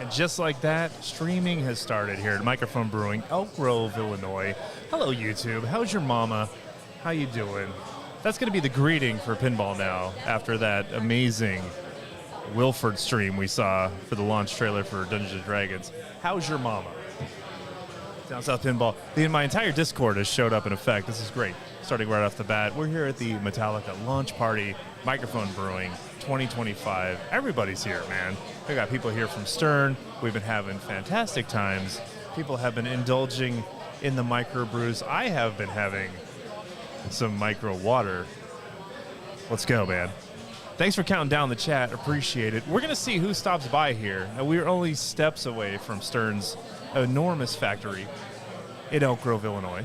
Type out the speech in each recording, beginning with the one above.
And just like that, streaming has started here at Mikerphone Brewing, Elk Grove, Illinois. Hello, YouTube. How's your mama? How you doing? That's going to be the greeting for pinball now after that amazing Wilford stream we saw for the launch trailer for Dungeons & Dragons. How's your mama? Down South Pinball. My entire Discord has showed up in effect. This is great. Starting right off the bat, we're here at the Metallica launch party, Mikerphone Brewing 2025. Everybody's here, man. We got people here from Stern. We've been having fantastic times. People have been indulging in the micro brews. I have been having some micro water. Let's go, man. Thanks for counting down the chat. Appreciate it. We're going to see who stops by here. We're only steps away from Stern's enormous factory in Elk Grove, Illinois,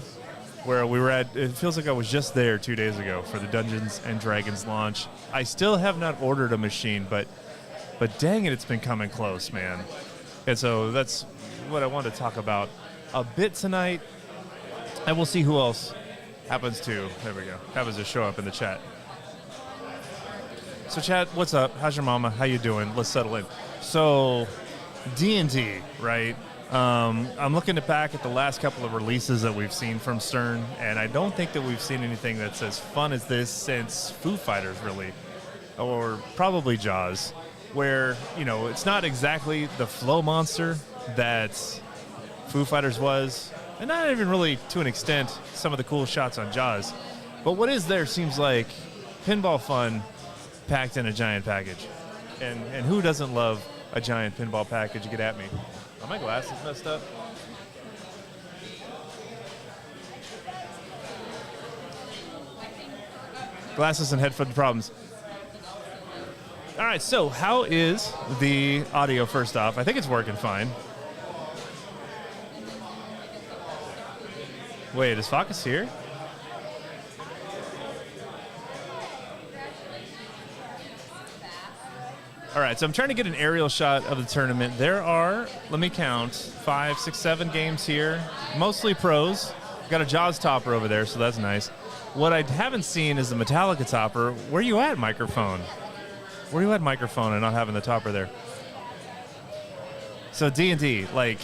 where we were at. It feels like I was just there 2 days ago for the Dungeons & Dragons launch. I still have not ordered a machine, but dang it, it's been coming close, man. And so that's what I want to talk about a bit tonight. And we'll see who else happens to show up in the chat. So chat, what's up? How's your mama? How you doing? Let's settle in. So D&D, right? I'm looking back at the last couple of releases that we've seen from Stern, and I don't think that we've seen anything that's as fun as this since Foo Fighters, really, or probably Jaws, where, you know, it's not exactly the flow monster that Foo Fighters was, and not even really, to an extent, some of the cool shots on Jaws. But what is there seems like pinball fun packed in a giant package. And who doesn't love a giant pinball package? Get at me. Are my glasses messed up? Glasses and headphone problems. All right, so how is the audio first off? I think it's working fine. Wait, is Focus here? All right, so I'm trying to get an aerial shot of the tournament. There are, let me count, 5, 6, 7 games here, mostly pros. Got a Jaws topper over there, so that's nice. What I haven't seen is the Metallica topper. Where you at, Mikerphone? Where you at, Mikerphone, and not having the topper there? So D&D, like,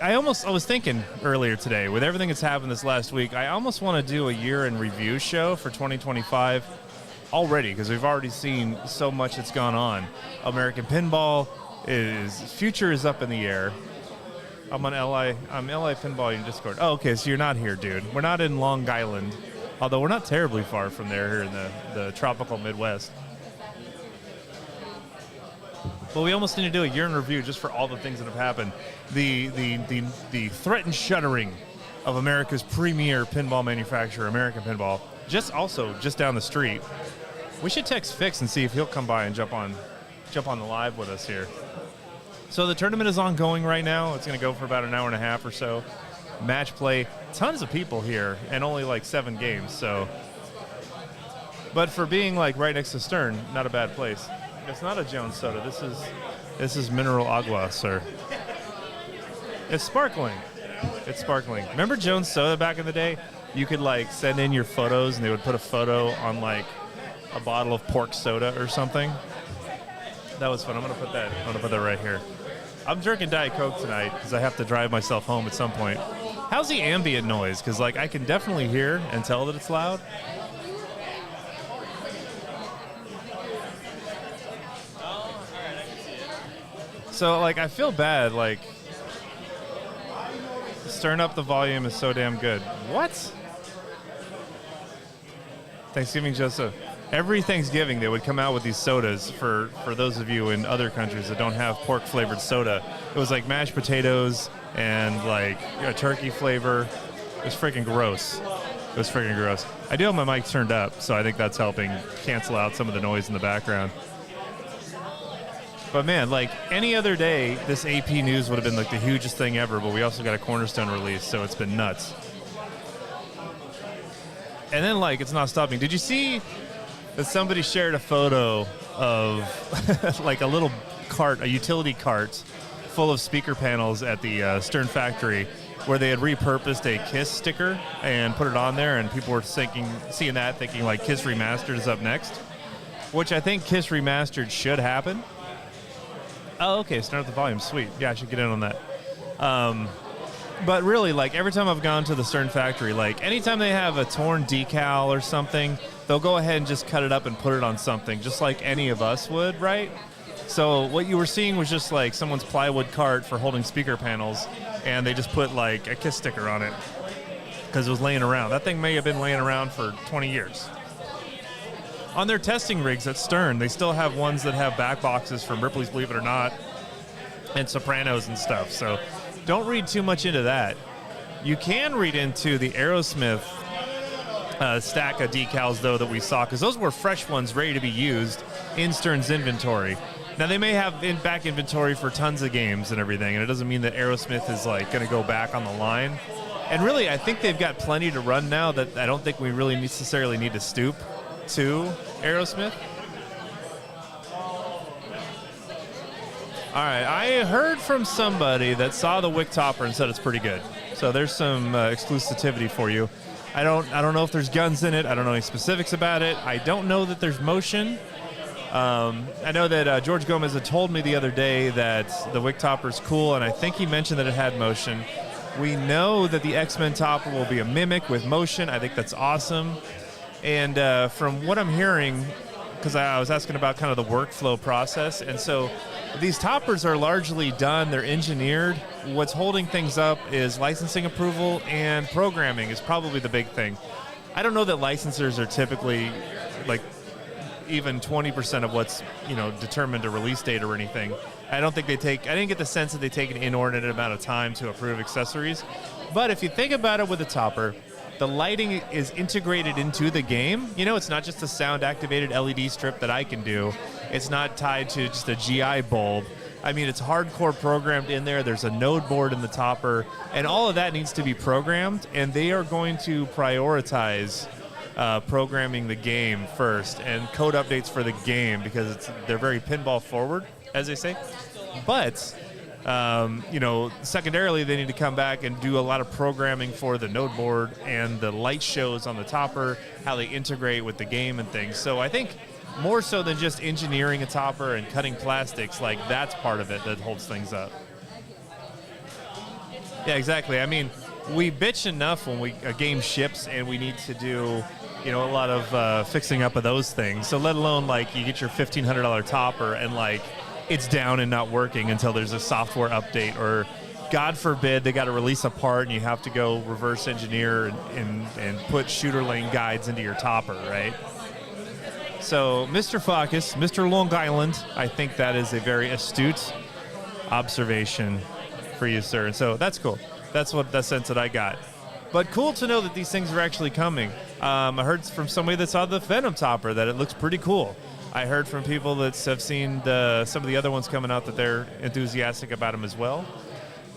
I was thinking earlier today, with everything that's happened this last week, I almost want to do a year in review show for 2025 already, because we've already seen so much that's gone on. American Pinball future is up in the air. I'm LI Pinball in Discord. Oh, okay, so you're not here, dude. We're not in Long Island, although we're not terribly far from there here in the tropical Midwest. But we almost need to do a year in review just for all the things that have happened. The threatened shuttering of America's premier pinball manufacturer, American Pinball, just down the street. We should text Fix and see if he'll come by and jump on the live with us here. So the tournament is ongoing right now. It's going to go for about an hour and a half or so. Match play, tons of people here, and only like 7 games. So, but for being like right next to Stern, not a bad place. It's not a Jones soda. This is mineral agua, sir. It's sparkling. It's sparkling. Remember Jones soda back in the day? You could like send in your photos, and they would put a photo on like a bottle of pork soda or something. That was fun. I'm gonna put that right here. I'm drinking Diet Coke tonight because I have to drive myself home at some point. How's the ambient noise? Because like I can definitely hear and tell that it's loud. So like I feel bad. Like stirring up the volume is so damn good. What? Thanksgiving Joseph. Every Thanksgiving, they would come out with these sodas for those of you in other countries that don't have pork-flavored soda. It was like mashed potatoes and like a turkey flavor. It was freaking gross. It was freaking gross. I do have my mic turned up, so I think that's helping cancel out some of the noise in the background. But man, like any other day, this AP News would have been like the hugest thing ever, but we also got a Cornerstone release, so it's been nuts. And then like, it's not stopping. Did you see that somebody shared a photo of like a little cart, a utility cart full of speaker panels at the Stern factory where they had repurposed a KISS sticker and put it on there, and people were seeing that, thinking like KISS Remastered is up next, which I think KISS Remastered should happen. Oh, okay. Start with the volume. Sweet. Yeah, I should get in on that. But really, like, every time I've gone to the Stern factory, like, anytime they have a torn decal or something, they'll go ahead and just cut it up and put it on something, just like any of us would, right? So what you were seeing was just, like, someone's plywood cart for holding speaker panels, and they just put, like, a kiss sticker on it because it was laying around. That thing may have been laying around for 20 years. On their testing rigs at Stern, they still have ones that have back boxes from Ripley's Believe It or Not and Sopranos and stuff, so don't read too much into that. You can read into the Aerosmith stack of decals, though, that we saw, because those were fresh ones ready to be used in Stern's inventory. Now, they may have back inventory for tons of games and everything, and it doesn't mean that Aerosmith is like going to go back on the line. And really, I think they've got plenty to run now that I don't think we really necessarily need to stoop to Aerosmith. All right, I heard from somebody that saw the wick topper and said it's pretty good. So there's some exclusivity for you. I don't know if there's guns in it. I don't know any specifics about it. I don't know that there's motion. I know that George Gomez had told me the other day that the wick topper's cool, and I think he mentioned that it had motion. We know that the X-Men topper will be a mimic with motion. I think that's awesome. And from what I'm hearing, because I was asking about kind of the workflow process, and so these toppers are largely done. They're engineered. What's holding things up is licensing approval, and programming is probably the big thing. I don't know that licensors are typically like even 20% of what's, you know, determined a release date or anything. I didn't get the sense that they take an inordinate amount of time to approve accessories. But if you think about it with the topper, the lighting is integrated into the game. You know, it's not just a sound-activated LED strip that I can do. It's not tied to just a GI bulb. I mean, it's hardcore programmed in there. There's a node board in the topper, and all of that needs to be programmed, and they are going to prioritize programming the game first and code updates for the game because they're very pinball forward, as they say. But you know, secondarily, they need to come back and do a lot of programming for the node board and the light shows on the topper, how they integrate with the game and things. So I think more so than just engineering a topper and cutting plastics, like that's part of it that holds things up. Yeah, exactly. I mean, we bitch enough when a game ships and we need to do, you know, a lot of fixing up of those things. So let alone like you get your $1,500 topper and like it's down and not working until there's a software update, or God forbid they got to release a part and you have to go reverse engineer and put shooter lane guides into your topper, right? So Mr. Focus, Mr. Long Island, I think that is a very astute observation for you, sir. And so that's cool. That's what the sense that I got. But cool to know that these things are actually coming. I heard from somebody that saw the Venom topper that it looks pretty cool. I heard from people that have seen some of the other ones coming out that they're enthusiastic about them as well.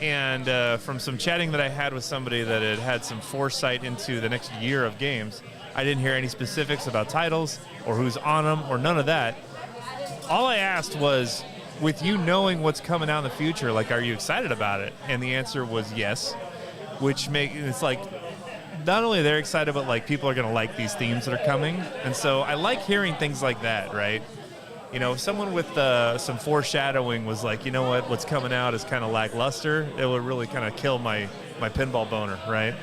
And from some chatting that I had with somebody that had some foresight into the next year of games, I didn't hear any specifics about titles or who's on them or none of that. All I asked was, with you knowing what's coming out in the future, like, are you excited about it? And the answer was yes, which it's like, not only they're excited, but like people are going to like these themes that are coming. And so I like hearing things like that, right? You know, if someone with some foreshadowing was like, you know what, what's coming out is kind of lackluster, it would really kind of kill my pinball boner, right?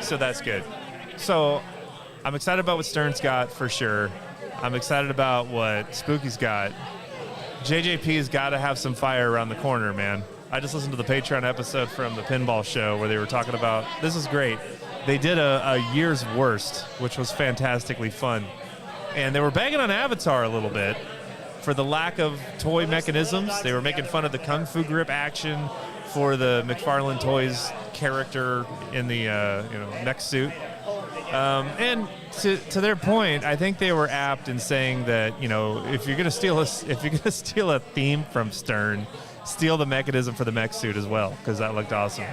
So that's good. So I'm excited about what Stern's got for sure. I'm excited about what Spooky's got. JJP's got to have some fire around the corner, man. I just listened to the Patreon episode from the Pinball Show where they were talking about, this is great. They did a year's worst, which was fantastically fun. And they were banging on Avatar a little bit for the lack of toy mechanisms. They were making fun of the Kung Fu grip action for the McFarlane Toys character in the mech suit. And to their point, I think they were apt in saying that, you know, if you're gonna steal a theme from Stern, steal the mechanism for the mech suit as well, because that looked awesome.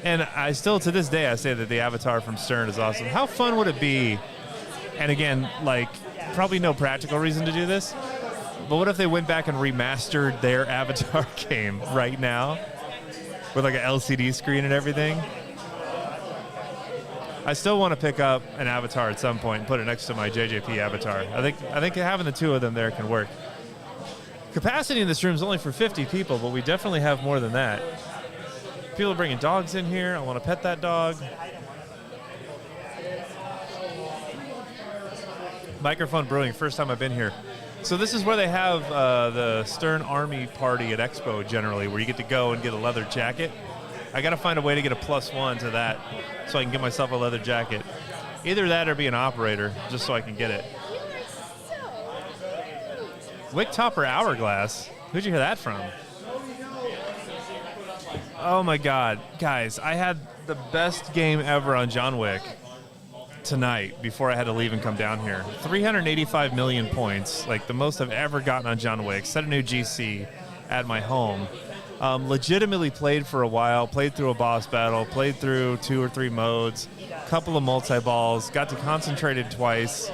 And I still, to this day, I say that the Avatar from Stern is awesome. How fun would it be? And again, like, probably no practical reason to do this, but what if they went back and remastered their Avatar game right now with like an LCD screen and everything? I still want to pick up an Avatar at some point and put it next to my JJP Avatar. I think having the two of them there can work. Capacity in this room is only for 50 people, but we definitely have more than that. People are bringing dogs in here. I want to pet that dog. Mikerphone Brewing, first time I've been here. So this is where they have the Stern Army Party at Expo generally, where you get to go and get a leather jacket. I got to find a way to get a +1 to that so I can get myself a leather jacket. Either that or be an operator, just so I can get it. Wick Topper Hourglass. Who'd you hear that from? Oh my God. Guys, I had the best game ever on John Wick tonight before I had to leave and come down here. 385 million points, like the most I've ever gotten on John Wick. Set a new GC at my home. Legitimately played for a while, played through a boss battle, played through 2 or 3 modes, couple of multi-balls, got to concentrate it twice,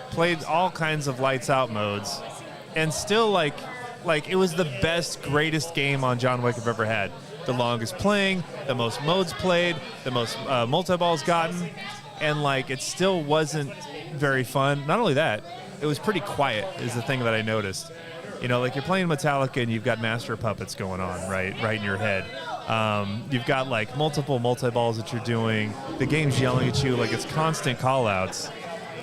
played all kinds of lights out modes, and still like it was the best, greatest game on John Wick I've ever had. The longest playing, the most modes played, the most multi-balls gotten, and like it still wasn't very fun. Not only that, it was pretty quiet is the thing that I noticed. You know, like you're playing Metallica and you've got master puppets going on right in your head. You've got like multiple multi-balls that you're doing. The game's yelling at you, like it's constant call-outs.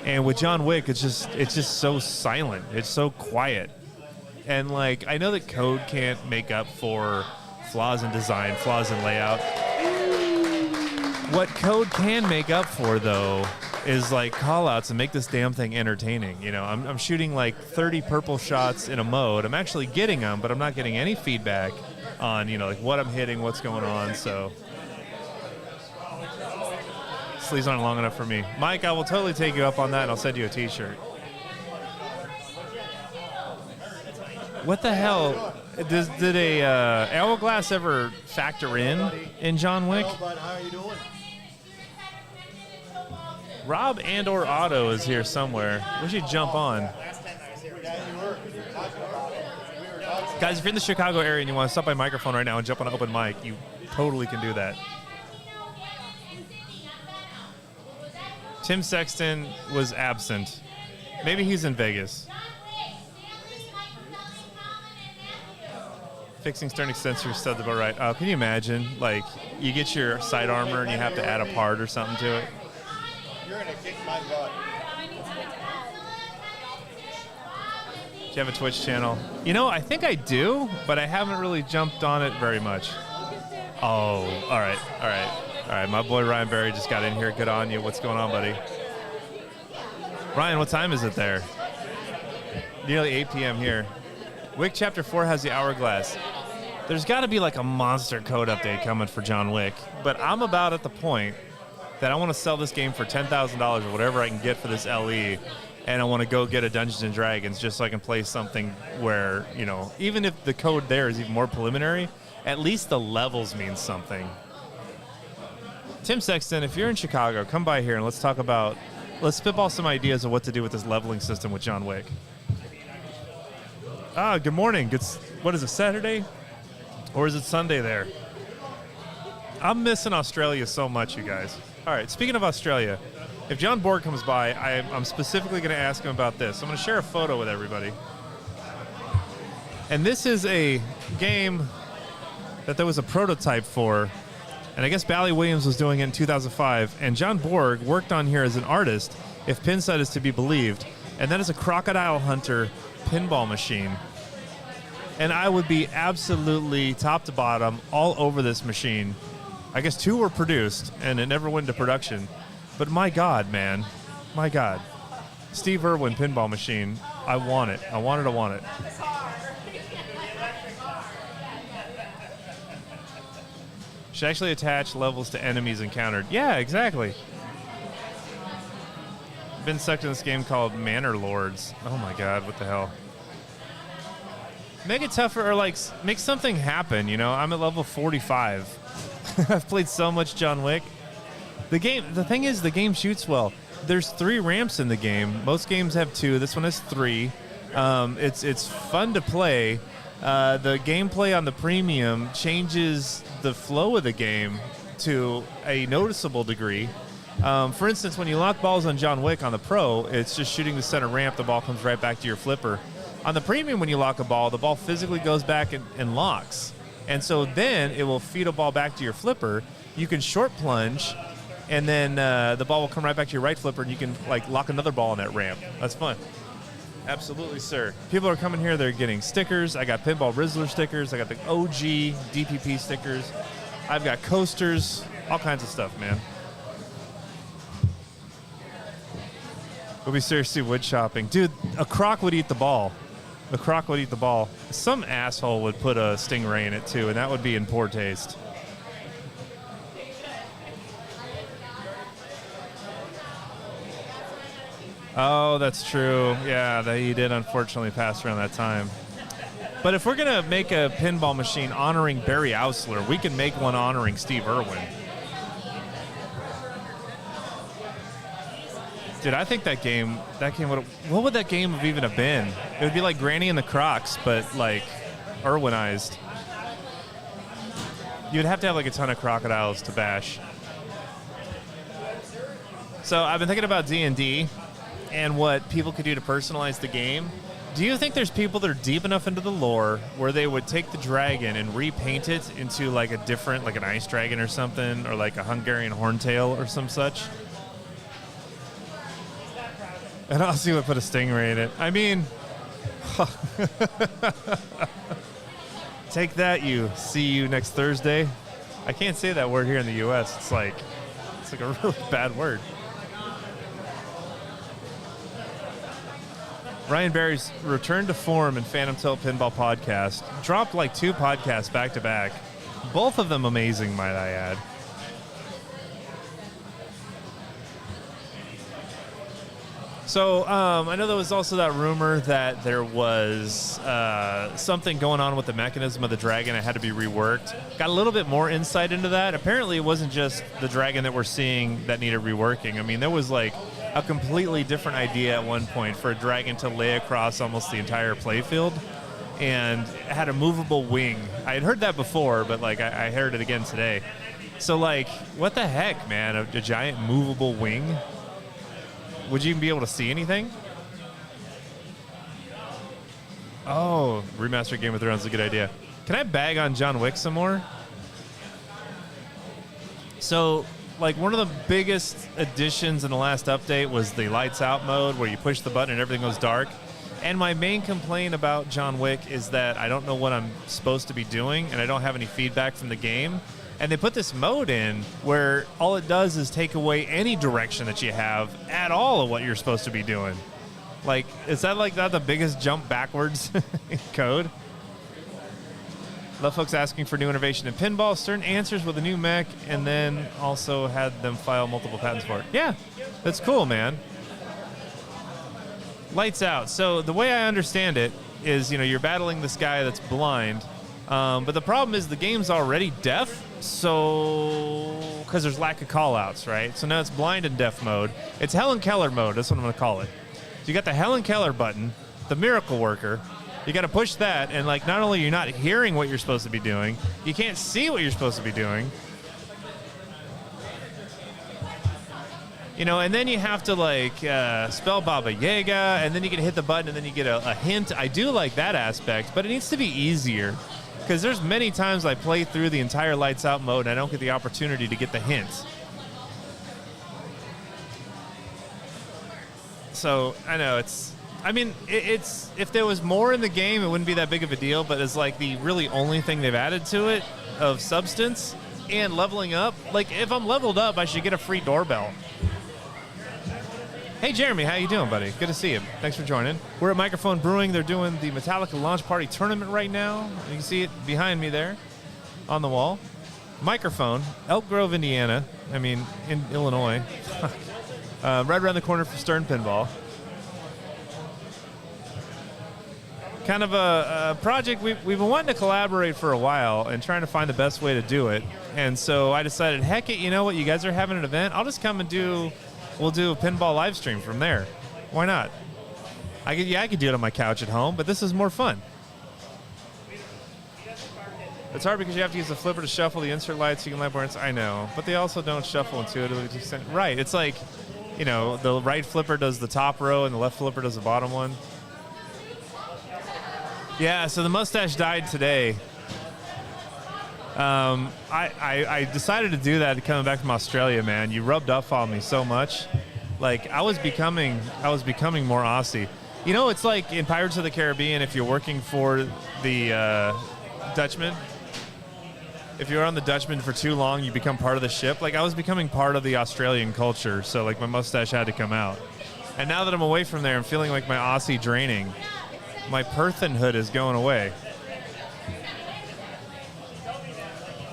And with John Wick, it's just so silent. It's so quiet. And like I know that code can't make up for flaws in design, flaws in layout. What code can make up for, though, is like call-outs and make this damn thing entertaining. You know, I'm shooting like 30 purple shots in a mode. I'm actually getting them, but I'm not getting any feedback on, you know, like what I'm hitting, what's going on. So sleeves aren't long enough for me. Mike, I will totally take you up on that, and I'll send you a T-shirt. What the hell? Did a hourglass ever factor in John Wick? But how are you doing? Rob and/or Otto is here somewhere. We should jump on. Guys, if you're in the Chicago area and you want to stop by Mikerphone right now and jump on an open mic, you totally can do that. Tim Sexton was absent. Maybe he's in Vegas. Fixing Stern extensor studs about right. Oh, can you imagine? Like, you get your side armor and you have to add a part or something to it. You're going to kick my butt. Do you have a Twitch channel? You know, I think I do, but I haven't really jumped on it very much. Oh, all right. My boy Ryan Berry just got in here. Good on you. What's going on, buddy? Ryan, what time is it there? Nearly 8 p.m. here. Wick Chapter 4 has the hourglass. There's got to be like a monster code update coming for John Wick, but I'm about at the point that I want to sell this game for $10,000 or whatever I can get for this LE, and I want to go get a Dungeons & Dragons just so I can play something where, you know, even if the code there is even more preliminary, at least the levels mean something. Tim Sexton, if you're in Chicago, come by here and let's spitball some ideas of what to do with this leveling system with John Wick. Good morning. What is it, Saturday? Or is it Sunday there? I'm missing Australia so much, you guys. All right, speaking of Australia, if John Borg comes by, I'm specifically going to ask him about this. I'm going to share a photo with everybody. And this is a game that there was a prototype for, and I guess Bally Williams was doing it in 2005, and John Borg worked on here as an artist, if Pinsight is to be believed, and that is a Crocodile Hunter pinball machine. And I would be absolutely top to bottom all over this machine. I guess 2 were produced, and it never went into production. But my God, man. My God. Steve Irwin pinball machine. I want it. I want it. Should actually attach levels to enemies encountered. Yeah, exactly. Been sucked in this game called Manor Lords. Oh my God, what the hell? Make it tougher, or like make something happen, you know? I'm at level 45. I've played so much John Wick. The thing is, the game shoots well. There's 3 ramps in the game. Most games have 2. This one has 3. It's fun to play. The gameplay on the premium changes the flow of the game to a noticeable degree. For instance, when you lock balls on John Wick on the Pro, it's just shooting the center ramp. The ball comes right back to your flipper. On the premium, when you lock a ball, the ball physically goes back and locks. And so then it will feed a ball back to your flipper. You can short plunge, and then the ball will come right back to your right flipper, and you can like lock another ball on that ramp. That's fun. Absolutely, sir. People are coming here. They're getting stickers. I got Pinball Rizzler stickers. I got the OG DPP stickers. I've got coasters. All kinds of stuff, man. We'll be seriously wood shopping. Dude, a croc would eat the ball. A croc would eat the ball. Some asshole would put a stingray in it, too, and that would be in poor taste. Oh, that's true. Yeah, he did unfortunately pass around that time. But if we're going to make a pinball machine honoring Barry Ausler, we can make one honoring Steve Irwin. Dude, I think that game would have, what would that game have even have been? It would be like Granny and the Crocs, but like Irwinized. You'd have to have like a ton of crocodiles to bash. So I've been thinking about D&D and what people could do to personalize the game. Do you think there's people that are deep enough into the lore where they would take the dragon and repaint it into like a different, like an ice dragon or something, or like a Hungarian horntail or some such? And Ozzy would put a stingray in it. I mean, take that, you. See you next Thursday. I can't say that word here in the U.S. It's like a really bad word. Ryan Barry's return to form in Phantom Tilt Pinball podcast. Dropped like 2 podcasts back to back. Both of them amazing, might I add. So I know there was also that rumor that there was something going on with the mechanism of the dragon. It had to be reworked. Got a little bit more insight into that. Apparently, it wasn't just the dragon that we're seeing that needed reworking. I mean, there was like a completely different idea at one point for a dragon to lay across almost the entire playfield, and it had a movable wing. I had heard that before, but like I heard it again today. So like, what the heck, man? A giant movable wing? Would you even be able to see anything? Oh, remastered Game of Thrones is a good idea. Can I bag on John Wick some more? So, like, one of the biggest additions in the last update was the lights out mode where you push the button and everything goes dark. And my main complaint about John Wick is that I don't know what I'm supposed to be doing and I don't have any feedback from the game. And they put this mode in where all it does is take away any direction that you have at all of what you're supposed to be doing. Like, is that like not the biggest jump backwards in code? Love folks asking for new innovation in pinball. Stern answers with a new mech, and then also had them file multiple patents for it. Yeah, that's cool, man. Lights out. So the way I understand it is, you know, you're battling this guy that's blind, but the problem is the game's already deaf. So, because there's lack of call-outs, right? So now it's blind and deaf mode. It's Helen Keller mode. That's what I'm going to call it. So you got the Helen Keller button, the Miracle Worker. You got to push that, and like not only you're not hearing what you're supposed to be doing, you can't see what you're supposed to be doing. You know, and then you have to like spell Baba Yaga, and then you can hit the button, and then you get a hint. I do like that aspect, but it needs to be easier. Because there's many times I play through the entire lights out mode and I don't get the opportunity to get the hints. So, I know it's if there was more in the game, it wouldn't be that big of a deal, but it's like the really only thing they've added to it of substance and leveling up. Like, if I'm leveled up, I should get a free doorbell. Hey, Jeremy, how you doing, buddy? Good to see you. Thanks for joining. We're at Mikerphone Brewing. They're doing the Metallica Launch Party tournament right now. You can see it behind me there on the wall. Mikerphone, Elk Grove, Indiana. I mean, in Illinois. Right around the corner from Stern Pinball. Kind of a project we've been wanting to collaborate for a while and trying to find the best way to do it. And so I decided, heck it, you know what? You guys are having an event. I'll just come and we'll do a pinball live stream from there. Why not? I could do it on my couch at home, but this is more fun. It's hard because you have to use the flipper to shuffle the insert lights so you can light more insert. I know, but they also don't shuffle intuitively. Right, it's like, you know, the right flipper does the top row and the left flipper does the bottom one. Yeah, so the mustache died today. I decided to do that coming back from Australia, man. You rubbed off on me so much. Like, I was becoming more Aussie. You know, it's like in Pirates of the Caribbean, if you're working for the Dutchman, if you're on the Dutchman for too long, you become part of the ship. Like, I was becoming part of the Australian culture, so like my mustache had to come out. And now that I'm away from there, I'm feeling like my Aussie draining. My Perthenhood is going away.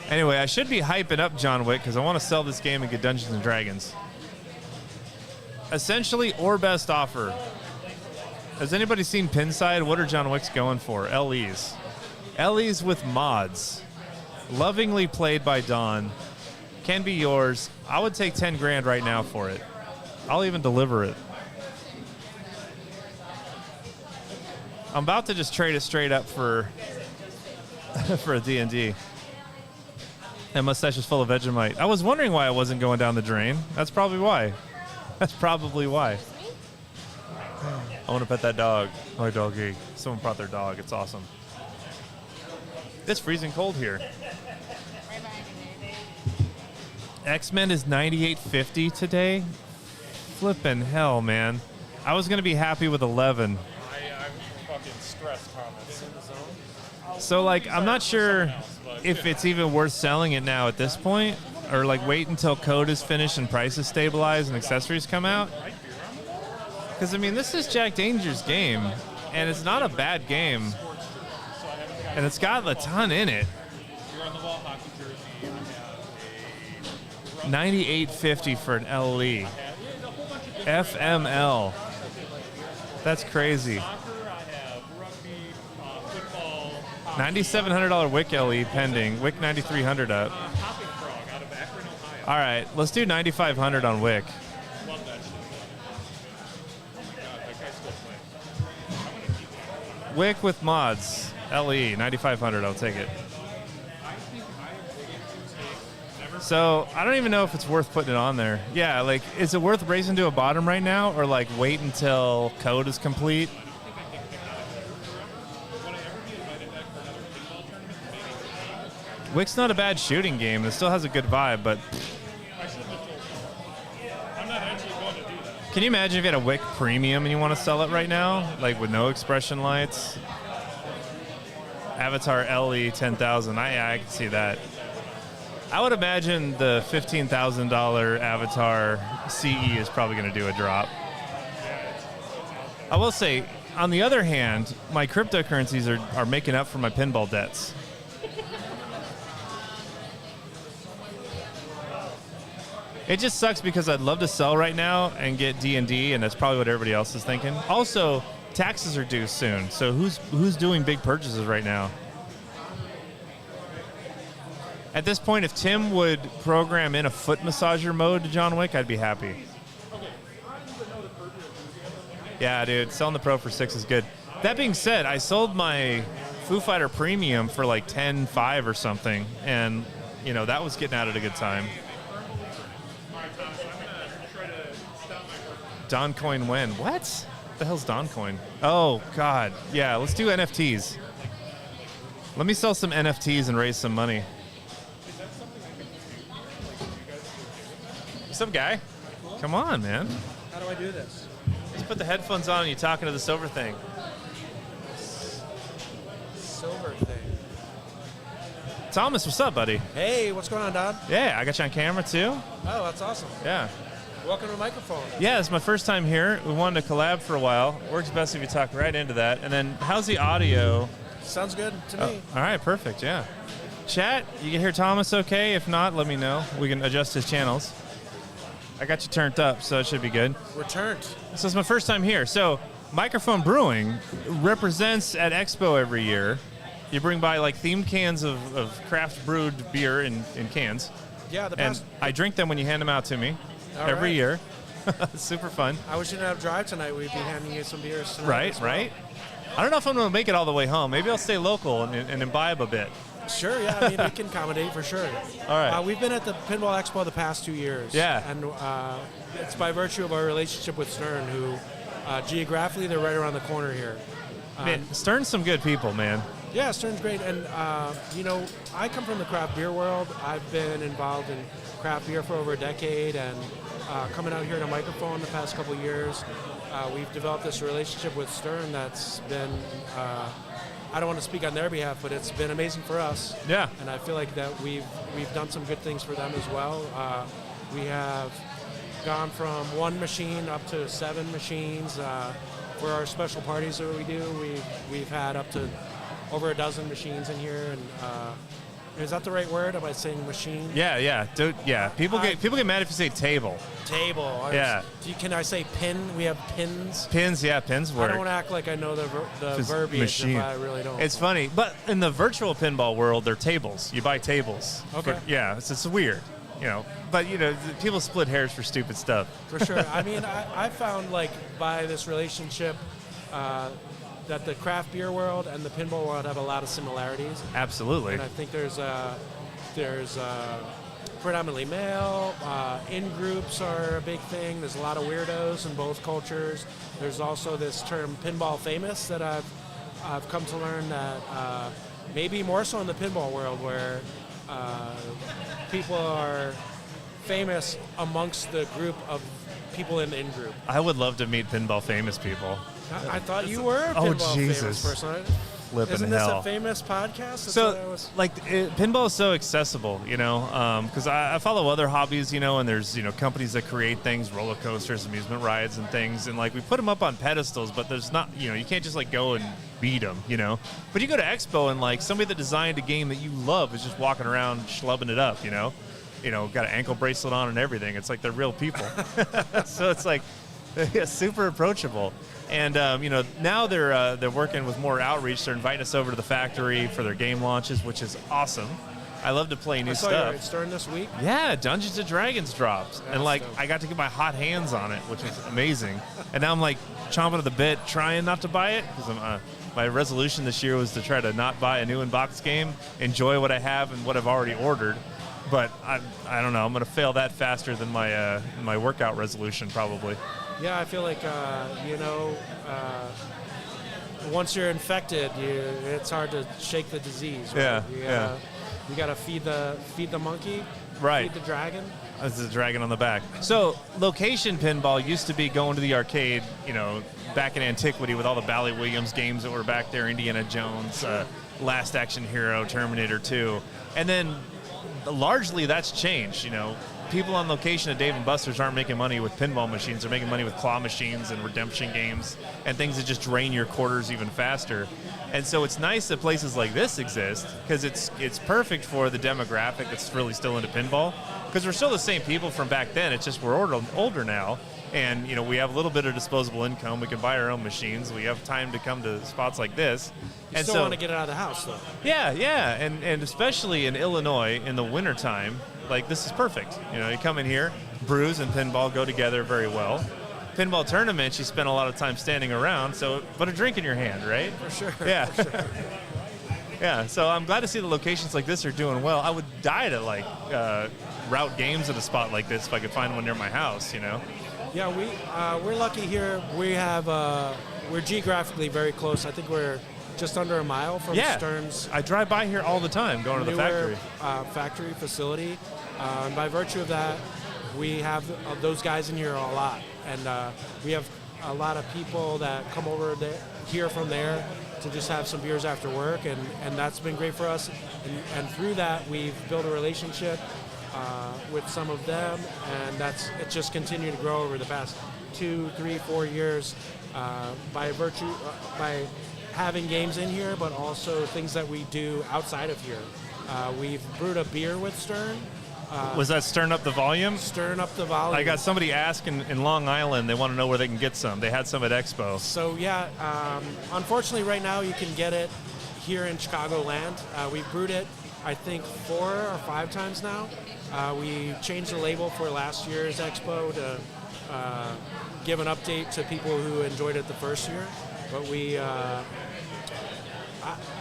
Anyway, I should be hyping up John Wick because I want to sell this game and get Dungeons & Dragons. Essentially, or best offer. Has anybody seen Pinside? What are John Wick's going for? LEs. LEs with mods. Lovingly played by Don. Can be yours. I would take 10 grand right now for it. I'll even deliver it. I'm about to just trade it straight up for a D&D. And mustache is full of Vegemite. I was wondering why I wasn't going down the drain. That's probably why. That's probably why. I want to pet that dog. My doggy. Someone brought their dog. It's awesome. It's freezing cold here. X-Men is 98.50 today. Flippin' hell, man. I was going to be happy with 11. I'm fucking stressed, Thomas. So, like, I'm not sure if it's even worth selling it now at this point, or, like, wait until code is finished and prices stabilize and accessories come out. Because, I mean, this is Jack Danger's game, and it's not a bad game, and it's got a ton in it. 98.50 for an LE. FML. That's crazy. $9,700 Wick LE pending. Wick 9,300 up. All right, let's do 9,500 on Wick. Wick with mods. LE 9,500. I'll take it. So I don't even know if it's worth putting it on there. Yeah, like, is it worth racing to a bottom right now, or like wait until code is complete? Wick's not a bad shooting game. It still has a good vibe, but can you imagine if you had a Wick Premium and you want to sell it right now, like with no expression lights? Avatar LE 10,000. I can see that. I would imagine the $15,000 Avatar CE is probably going to do a drop. I will say, on the other hand, my cryptocurrencies are making up for my pinball debts. It just sucks because I'd love to sell right now and get D&D, and that's probably what everybody else is thinking. Also, taxes are due soon, so who's doing big purchases right now? At this point, if Tim would program in a foot massager mode to John Wick, I'd be happy. Yeah, dude, selling the Pro for 6 is good. That being said, I sold my Foo Fighter Premium for like 10.5 or something, and you know that was getting out at a good time. Doncoin when? What the hell's Doncoin? Oh God, yeah. Let's do NFTs. Let me sell some NFTs and raise some money. What's up, guy? Come on, man. How do I do this? Just put the headphones on and you're talking to the silver thing. Silver thing. Thomas, what's up, buddy? Hey, what's going on, Don? Yeah, I got you on camera too. Oh, that's awesome. Yeah. Welcome to Mikerphone. Yeah, it's my first time here. We wanted to collab for a while. Works best if you talk right into that. And then, how's the audio? Sounds good to me. All right, perfect, yeah. Chat, you can hear Thomas okay? If not, let me know. We can adjust his channels. I got you turned up, so it should be good. Returned. So it's my first time here. So Mikerphone Brewing represents at Expo every year. You bring by like themed cans of craft brewed beer in cans. Yeah, the And best. I drink them when you hand them out to me every right. year. It's super fun. I wish you didn't have drive tonight. We'd be handing you some beers tonight. Right, as well. right. I don't know if I'm going to make it all the way home. Maybe I'll stay local and imbibe a bit. Sure, yeah. I mean, we can accommodate for sure. All right. We've been at the Pinball Expo the past 2 years. Yeah. And it's by virtue of our relationship with Stern, who geographically they're right around the corner here. Man, Stern's some good people, man. Yeah, Stern's great. And, I come from the craft beer world. I've been involved in craft beer for over a decade, and coming out here to Mikerphone the past couple of years, we've developed this relationship with Stern that's been, I don't want to speak on their behalf, but it's been amazing for us. Yeah. And I feel like that we've done some good things for them as well. We have gone from 1 machine up to 7 machines. For our special parties that we do, we've had up to over a dozen machines in here. And is that the right word? Am I saying machine? Yeah. Dude, yeah. People get mad if you say table. Table. Yeah. Can I say pin? We have pins. Pins, yeah, pins work. I don't want to act like I know the verbiage machine. if I really don't. It's funny, but in the virtual pinball world, they're tables. You buy tables. Okay. It's weird, But people split hairs for stupid stuff. For sure. I mean, I found by this relationship that the craft beer world and the pinball world have a lot of similarities. Absolutely. And I think there's predominantly male. In-groups are a big thing. There's a lot of weirdos in both cultures. There's also this term pinball famous that I've come to learn that maybe more so in the pinball world where people are famous amongst the group of people in the in-group. I would love to meet pinball famous people. I thought you were a pinball famous Jesus. person. Flippin' Isn't this hell. a famous podcast? That's So, what I was- pinball is so accessible, because I follow other hobbies, and there's, companies that create things, roller coasters, amusement rides, and things, and, we put them up on pedestals, but there's not, you can't just, go and beat them, But you go to Expo, and, somebody that designed a game that you love is just walking around schlubbing it up, got an ankle bracelet on and everything. It's like they're real people. So it's super approachable. And now they're working with more outreach. They're inviting us over to the factory for their game launches, which is awesome. I love to play new I saw stuff. you Stern this week. Yeah, Dungeons and Dragons drops, and dope. I got to get my hot hands on it, which is amazing. And now I'm chomping at the bit, trying not to buy it because my resolution this year was to try to not buy a new in-box game, enjoy what I have and what I've already ordered. But I don't know. I'm going to fail that faster than my workout resolution probably. Yeah, I feel like, once you're infected, it's hard to shake the disease. Right? Yeah. You got to feed the monkey, Right. feed the dragon. That's the dragon on the back. So, location pinball used to be going to the arcade, back in antiquity with all the Bally Williams games that were back there, Indiana Jones, Last Action Hero, Terminator 2. And then, largely, that's changed, People on location at Dave & Buster's aren't making money with pinball machines. They're making money with claw machines and redemption games and things that just drain your quarters even faster. And so it's nice that places like this exist because it's perfect for the demographic that's really still into pinball because we're still the same people from back then. It's just we're older now. And, we have a little bit of disposable income. We can buy our own machines. We have time to come to spots like this. You still want to get out of the house, though. Yeah. And especially in Illinois in the wintertime, this is perfect. You come in here, brews and pinball go together very well. Pinball tournaments, you spend a lot of time standing around, so put a drink in your hand, right? For sure. Yeah. For sure. Yeah, so I'm glad to see the locations like this are doing well. I would die to, route games at a spot like this if I could find one near my house, Yeah, we're lucky here. We have we're geographically very close. I think we're just under a mile from Stern's. I drive by here all the time going to the factory. Factory facility, and by virtue of that, we have those guys in here a lot, and we have a lot of people that come over here from there to just have some beers after work, and that's been great for us. And through that, we've built a relationship with some of them, and it just continued to grow over the past 2, 3, 4 years by having games in here, but also things that we do outside of here. We've brewed a beer with Stern. Was that Stern Up the Volume? Stern Up the Volume. I got somebody asking in Long Island. They want to know where they can get some. They had some at Expo. So, yeah, unfortunately right now you can get it here in Chicagoland. We've brewed it, I think, 4 or 5 times now. We changed the label for last year's Expo to give an update to people who enjoyed it the first year. But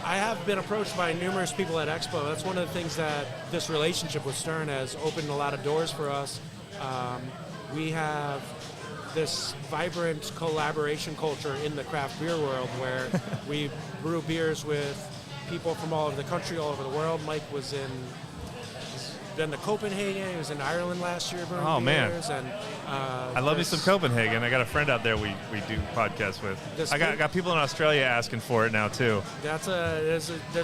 I have been approached by numerous people at Expo. That's one of the things that this relationship with Stern has opened a lot of doors for us. We have this vibrant collaboration culture in the craft beer world where we brew beers with people from all over the country, all over the world. Mike he's been to Copenhagen. He was in Ireland last year brewing beers. Man. And I love me some Copenhagen. I got a friend out there we do podcasts with. I got people in Australia asking for it now too. There's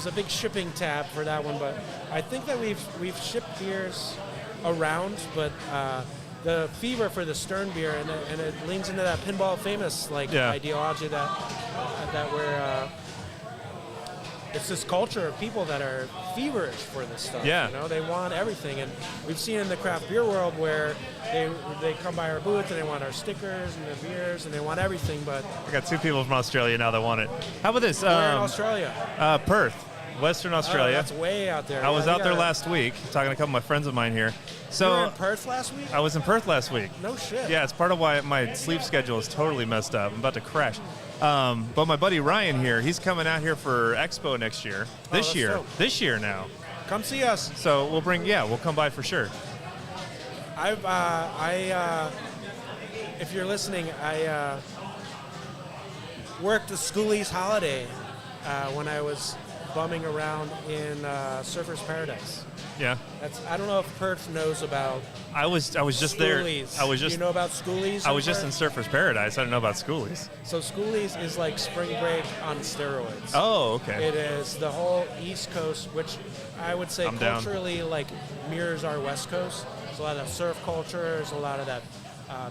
a big shipping tab for that one, but I think that we've shipped beers around, but the fever for the Stern beer and it leans into that pinball famous ideology that we're it's this culture of people that are feverish for this stuff. Yeah. You know, they want everything, and we've seen in the craft beer world where they come by our booth and they want our stickers and their beers and they want everything. But I got 2 people from Australia now that want it. How about this? Where in Australia? Perth, Western Australia. Oh, that's way out there. I was out there last week talking to a couple of my friends of mine here. So you were in Perth last week? I was in Perth last week. No shit. Yeah, it's part of why my sleep schedule is totally messed up. I'm about to crash. But my buddy Ryan here, he's coming out here for Expo next year. This year now. Come see us. So we'll come by for sure. If you're listening, I worked the Schoolies holiday when I was bumming around in Surfer's Paradise. Yeah. I don't know if Perth knows about. I was just there. Do you know about Schoolies? I was just in Surfer's Paradise. I didn't know about Schoolies. So Schoolies is like spring break on steroids. Oh, okay. It is the whole East Coast, which I would say culturally mirrors our West Coast. There's a lot of surf culture. There's a lot of that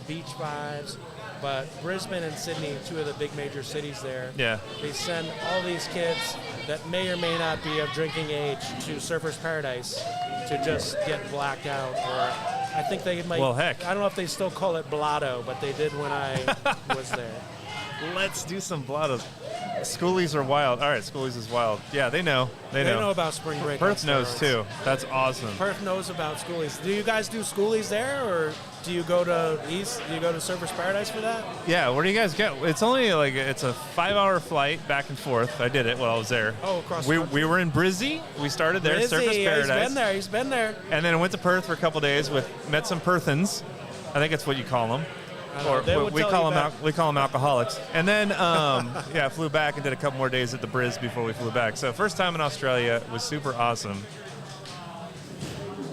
beach vibes. But Brisbane and Sydney, 2 of the big major cities there, they send all these kids that may or may not be of drinking age to Surfer's Paradise to just get blacked out. Or I think they might. Well, heck. I don't know if they still call it blotto, but they did when I was there. Let's do some blottos. Schoolies are wild. All right, Schoolies is wild. Yeah, they know. They know about spring break. Perth knows too. That's awesome. Perth knows about Schoolies. Do you guys do Schoolies there, or do you go to East? Do you go to Surfer's Paradise for that? Yeah. Where do you guys go? It's only it's a 5-hour flight back and forth. I did it while I was there. Oh, across. We were in Brizzy. We started there. Brizzy, Surfer's Paradise. He's been there. And then I went to Perth for a couple days met some Perthans. I think that's what you call them. Or we call them alcoholics. And then flew back and did a couple more days at the Briz before we flew back. So first time in Australia was super awesome.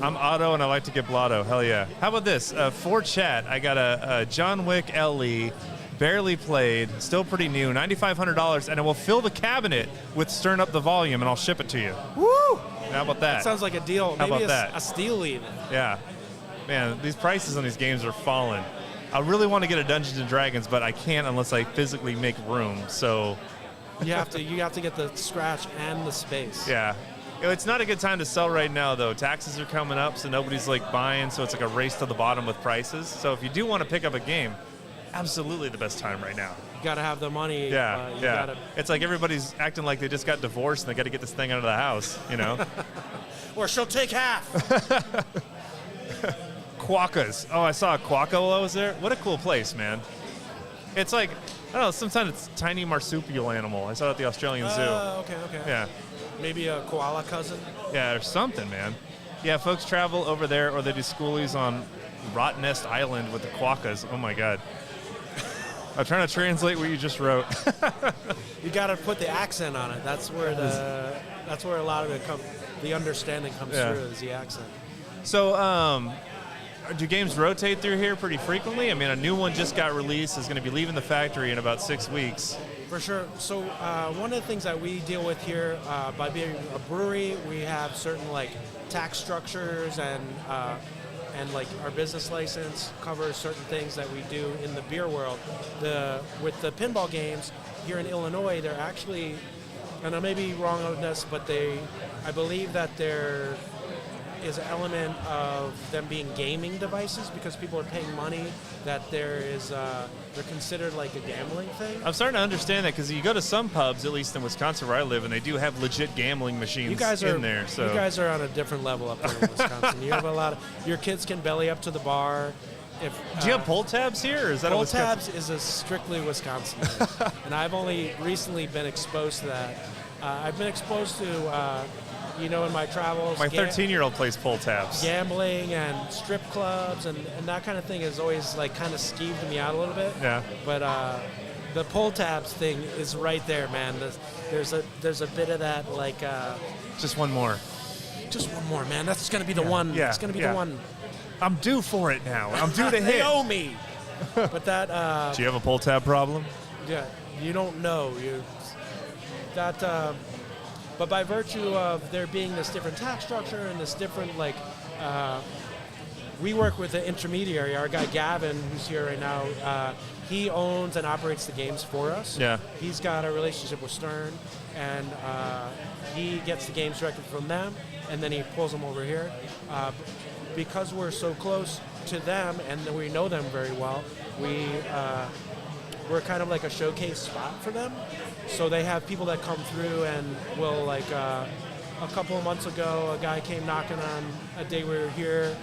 I'm Otto and I like to get blotto. Hell yeah. How about this? For chat, I got a John Wick LE, barely played, still pretty new, $9,500, and it will fill the cabinet with Stern Up the Volume, and I'll ship it to you. Woo! How about that? That sounds like a deal. How Maybe about that? A steal even. Yeah. Man, these prices on these games are falling. I really want to get a Dungeons and Dragons, but I can't unless I physically make room. So you have to get the scratch and the space. Yeah. It's not a good time to sell right now, though. Taxes are coming up, so nobody's buying, so it's like a race to the bottom with prices. So if you do want to pick up a game, absolutely the best time right now. You got to have the money. Yeah. It's like everybody's acting like they just got divorced and they got to get this thing out of the house, you know? Or she'll take half. Quokkas. Oh, I saw a quokka while I was there. What a cool place, man. It's like, I don't know, sometimes it's a tiny marsupial animal. I saw it at the Australian Zoo. Okay. Yeah. Maybe a koala cousin? Yeah, or something, man. Yeah, folks travel over there or they do schoolies on Rottnest Island with the quokkas. Oh, my God. I'm trying to translate what you just wrote. You got to put the accent on it. That's where a lot of it the understanding comes through is the accent. So, do games rotate through here pretty frequently? I mean, a new one just got released. Is going to be leaving the factory in about 6 weeks. For sure. So one of the things that we deal with here, by being a brewery, we have certain tax structures and our business license covers certain things that we do in the beer world. With the pinball games here in Illinois, they're actually, and I may be wrong on this, but I believe that they're is an element of them being gaming devices because people are paying money, that they're considered like a gambling thing. I'm starting to understand that because you go to some pubs, at least in Wisconsin where I live, and they do have legit gambling machines in there. So you guys are on a different level up there in Wisconsin. You have a lot of, your kids can belly up to the bar. Do you have pull tabs here, or is that pull a Wisconsin? Tabs is a strictly Wisconsin thing. And I've only recently been exposed to that. I've been exposed to you know, in my travels, My 13-year-old plays pull tabs. gambling and strip clubs and that kind of thing has always like kind of skeeved me out a little bit. Yeah. But the pull tabs thing is right there, man. There's a bit of that like. Just one more. Just one more, man. That's gonna be the one. Yeah. It's gonna be the one. I'm due for it now. I'm due to They hit. owe me. But that. Do you have a pull tab problem? Yeah. You don't know. But by virtue of there being this different tax structure and this different like. We work with an intermediary. Our guy Gavin, who's here right now, he owns and operates the games for us. Yeah. He's got a relationship with Stern, and he gets the games directly from them, and then he pulls them over here. Because we're so close to them and we know them very well, we're kind of like a showcase spot for them. So they have people that come through and will like. A couple of months ago, a guy came knocking on a day we were here.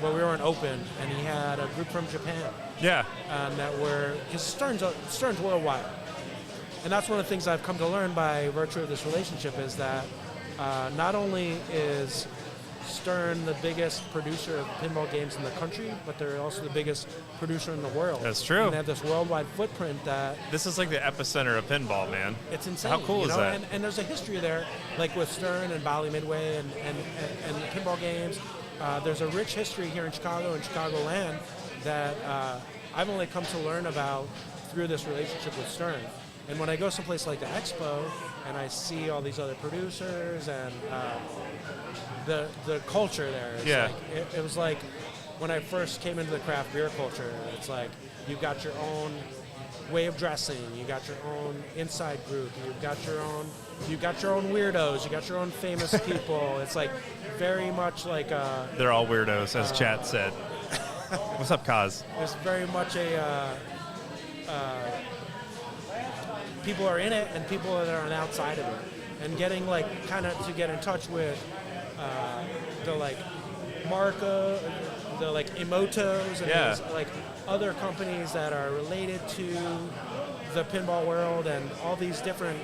Well, we weren't open, and he had a group from Japan. Yeah. That were, because Stern's worldwide. And that's one of the things I've come to learn by virtue of this relationship is that not only is Stern the biggest producer of pinball games in the country, but they're also the biggest producer in the world. That's true. And they have this worldwide footprint that... This is like the epicenter of pinball, man. It's insane. How cool is that? And there's a history there, like with Stern and Bali Midway and pinball games. There's a rich history here in Chicago and Chicagoland that I've only come to learn about through this relationship with Stern. And when I go someplace like the Expo and I see all these other producers and the culture there, it's like, it was like when I first came into the craft beer culture, it's like you've got your own way of dressing, you got your own inside group, you got your own weirdos, you got your own famous people. It's like very much like they're all weirdos, as chat said. What's up, Kaz? There's very much people are in it and people that are on the outside of it, and getting like kind of to get in touch with the like Marco, the like Emotos, and these, like other companies that are related to the pinball world, and all these different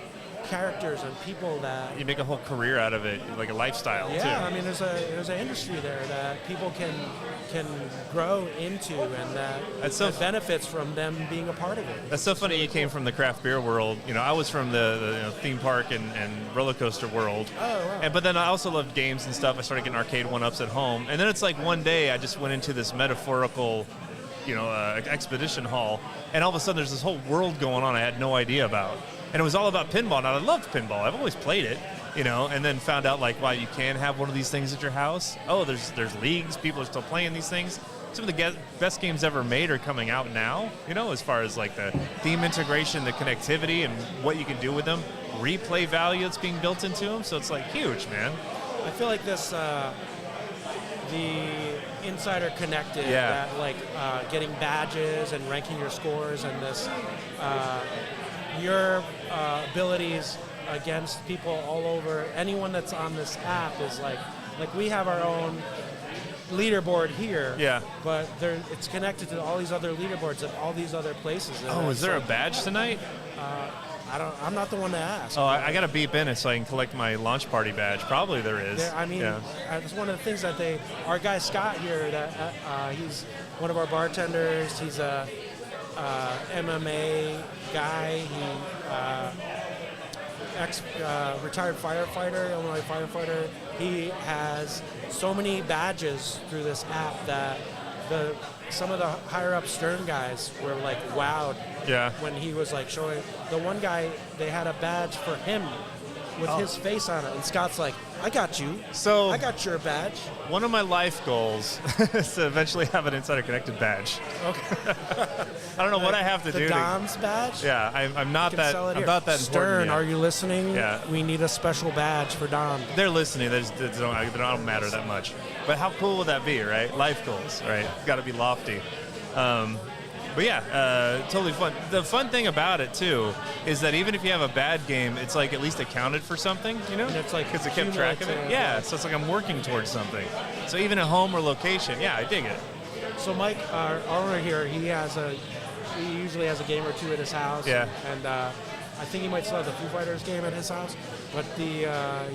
characters and people that you make a whole career out of it, like a lifestyle. Yeah, too. I mean, there's an industry there that people can grow into, and that benefits from them being a part of it. That's so funny. You came from the craft beer world. You know, I was from the theme park and roller coaster world. Oh, wow. But then I also loved games and stuff. I started getting arcade one-ups at home, and then it's like one day I just went into this metaphorical, expedition hall, and all of a sudden there's this whole world going on I had no idea about. And it was all about pinball. Now, I loved pinball. I've always played it, and then found out, like, wow, you can have one of these things at your house. Oh, there's leagues. People are still playing these things. Some of the best games ever made are coming out now, as far as, like, the theme integration, the connectivity, and what you can do with them. Replay value that's being built into them. So it's, like, huge, man. I feel like this, the Insider Connected, that, like, getting badges and ranking your scores and this... your abilities against people all over, anyone that's on this app is like we have our own leaderboard here, but it's connected to all these other leaderboards at all these other places. Oh, is there a badge tonight? I'm not the one to ask. Oh, I got to beep in it so I can collect my launch party badge. Probably there is. It's one of the things that our guy Scott here, that he's one of our bartenders. He's a MMA guy. He retired firefighter, Illinois firefighter. He has so many badges through this app that some of the higher up Stern guys were like wowed when he was like showing. The one guy, they had a badge for him with his face on it, and Scott's like, I got you. So I got your badge. One of my life goals is to eventually have an Insider Connected badge. Okay. I don't know what I have to do. The Dom's badge? Yeah, I'm not that. I'm not that Stern, important. are you listening? Yeah. We need a special badge for Dom. They're listening. They don't matter that much. But how cool would that be, right? Life goals, right? Got to be lofty. But yeah, totally fun. The fun thing about it, too, is that even if you have a bad game, it's like at least accounted for something, And it's like because it kept track of it. Yeah, so it's like I'm working towards something. So even at home or location, I dig it. So Mike, our owner here, he usually has a game or two at his house. Yeah. And I think he might still have the Foo Fighters game at his house, but he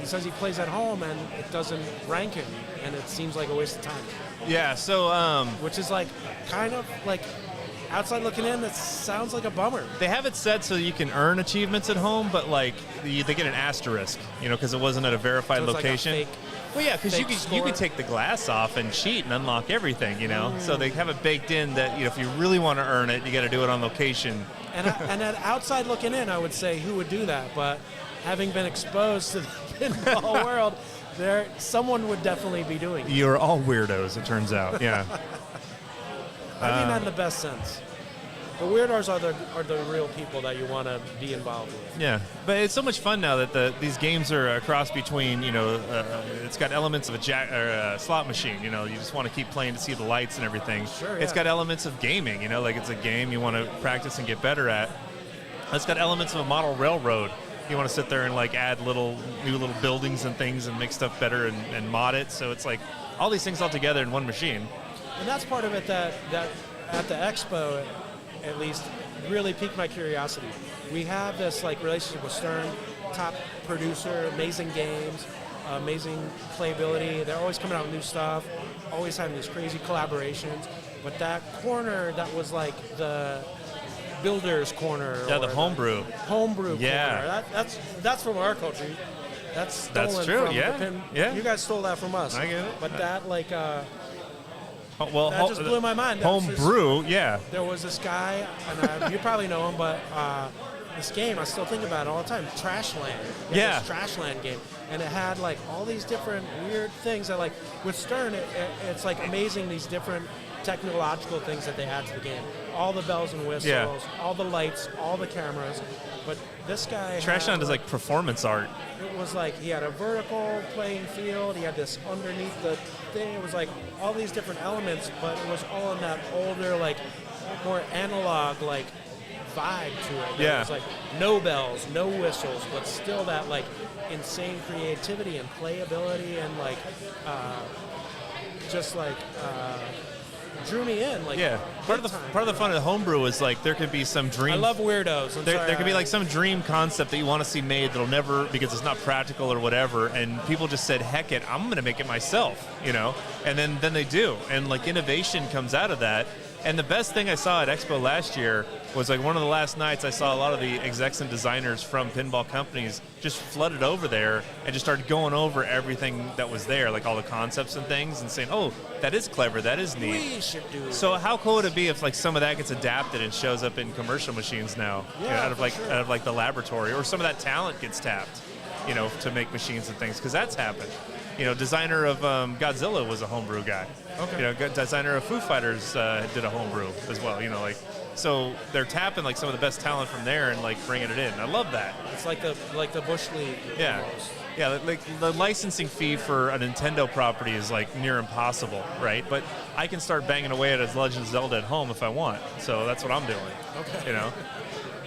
says he plays at home and it doesn't rank him, and it seems like a waste of time. Yeah, so which is like kind of like outside looking in, that sounds like a bummer. they have it set so you can earn achievements at home, but like they get an asterisk, because it wasn't at a verified So it's location. like a fake, Well, yeah, because you score. could take the glass off and cheat and unlock everything, So they have it baked in that if you really want to earn it, you got to do it on location. and at outside looking in, I would say who would do that, but having been exposed to the pinball world, someone would definitely be doing it. You're all weirdos, it turns out. Yeah. I mean that in the best sense. The weirdos are the real people that you want to be involved with. Yeah, but it's so much fun now that these games are a cross between, it's got elements of a slot machine. You just want to keep playing to see the lights and everything. Sure, It's yeah. got elements of gaming. Like it's a game you want to practice and get better at. It's got elements of a model railroad. You want to sit there and like add new little buildings and things and make stuff better and mod it. So it's like all these things all together in one machine. And that's part of it that at the expo, at least, really piqued my curiosity. We have this like relationship with Stern, top producer, amazing games, amazing playability. They're always coming out with new stuff, always having these crazy collaborations. But that corner that was like the builder's corner. Yeah, or the homebrew. Homebrew Yeah. corner. That's from our culture. That's stolen true, from yeah. the pin. Yeah. You guys stole that from us. I get it. But that like Well, that just blew my mind. That was just- Homebrew, yeah. there was this guy, and you probably know him, but this game, I still think about it all the time, Trashland. Yeah. This Trashland game. And it had like all these different weird things that like, with Stern, it's like amazing these different technological things that they add to the game. All the bells and whistles, Yeah. all the lights, all the cameras. But this guy Trashland had, is like performance art. it was like he had a vertical playing field, he had this underneath the thing, it was like all these different elements, but it was all in that older, like more analog like vibe to it. Yeah. It was like no bells, no whistles, but still that like insane creativity and playability and like just like drew me in. Like Yeah. Part big of the time. part of the fun of homebrew is like there could be some dream. I love weirdos. There could be like some dream concept that you want to see made that'll never, because it's not practical or whatever, and people just said, heck it, I'm going to make it myself, and then they do, and like innovation comes out of that. And the best thing I saw at Expo last year was like one of the last nights I saw a lot of the execs and designers from pinball companies just flooded over there and just started going over everything that was there, like all the concepts and things, and saying, oh, that is clever, that is neat. We should do it. So how cool would it be if like some of that gets adapted and shows up in commercial machines now, Yeah, out of for like sure. out of like the laboratory, or some of that talent gets tapped, to make machines and things, because that's happened. Designer of Godzilla was a homebrew guy. Okay. Designer of Foo Fighters did a homebrew as well. So they're tapping like some of the best talent from there and like bringing it in. I love that. It's like the Bush League. Yeah. almost. Yeah, like the licensing fee for a Nintendo property is like near impossible, right? But I can start banging away at as Legend of Zelda at home if I want. So that's what I'm doing. Okay.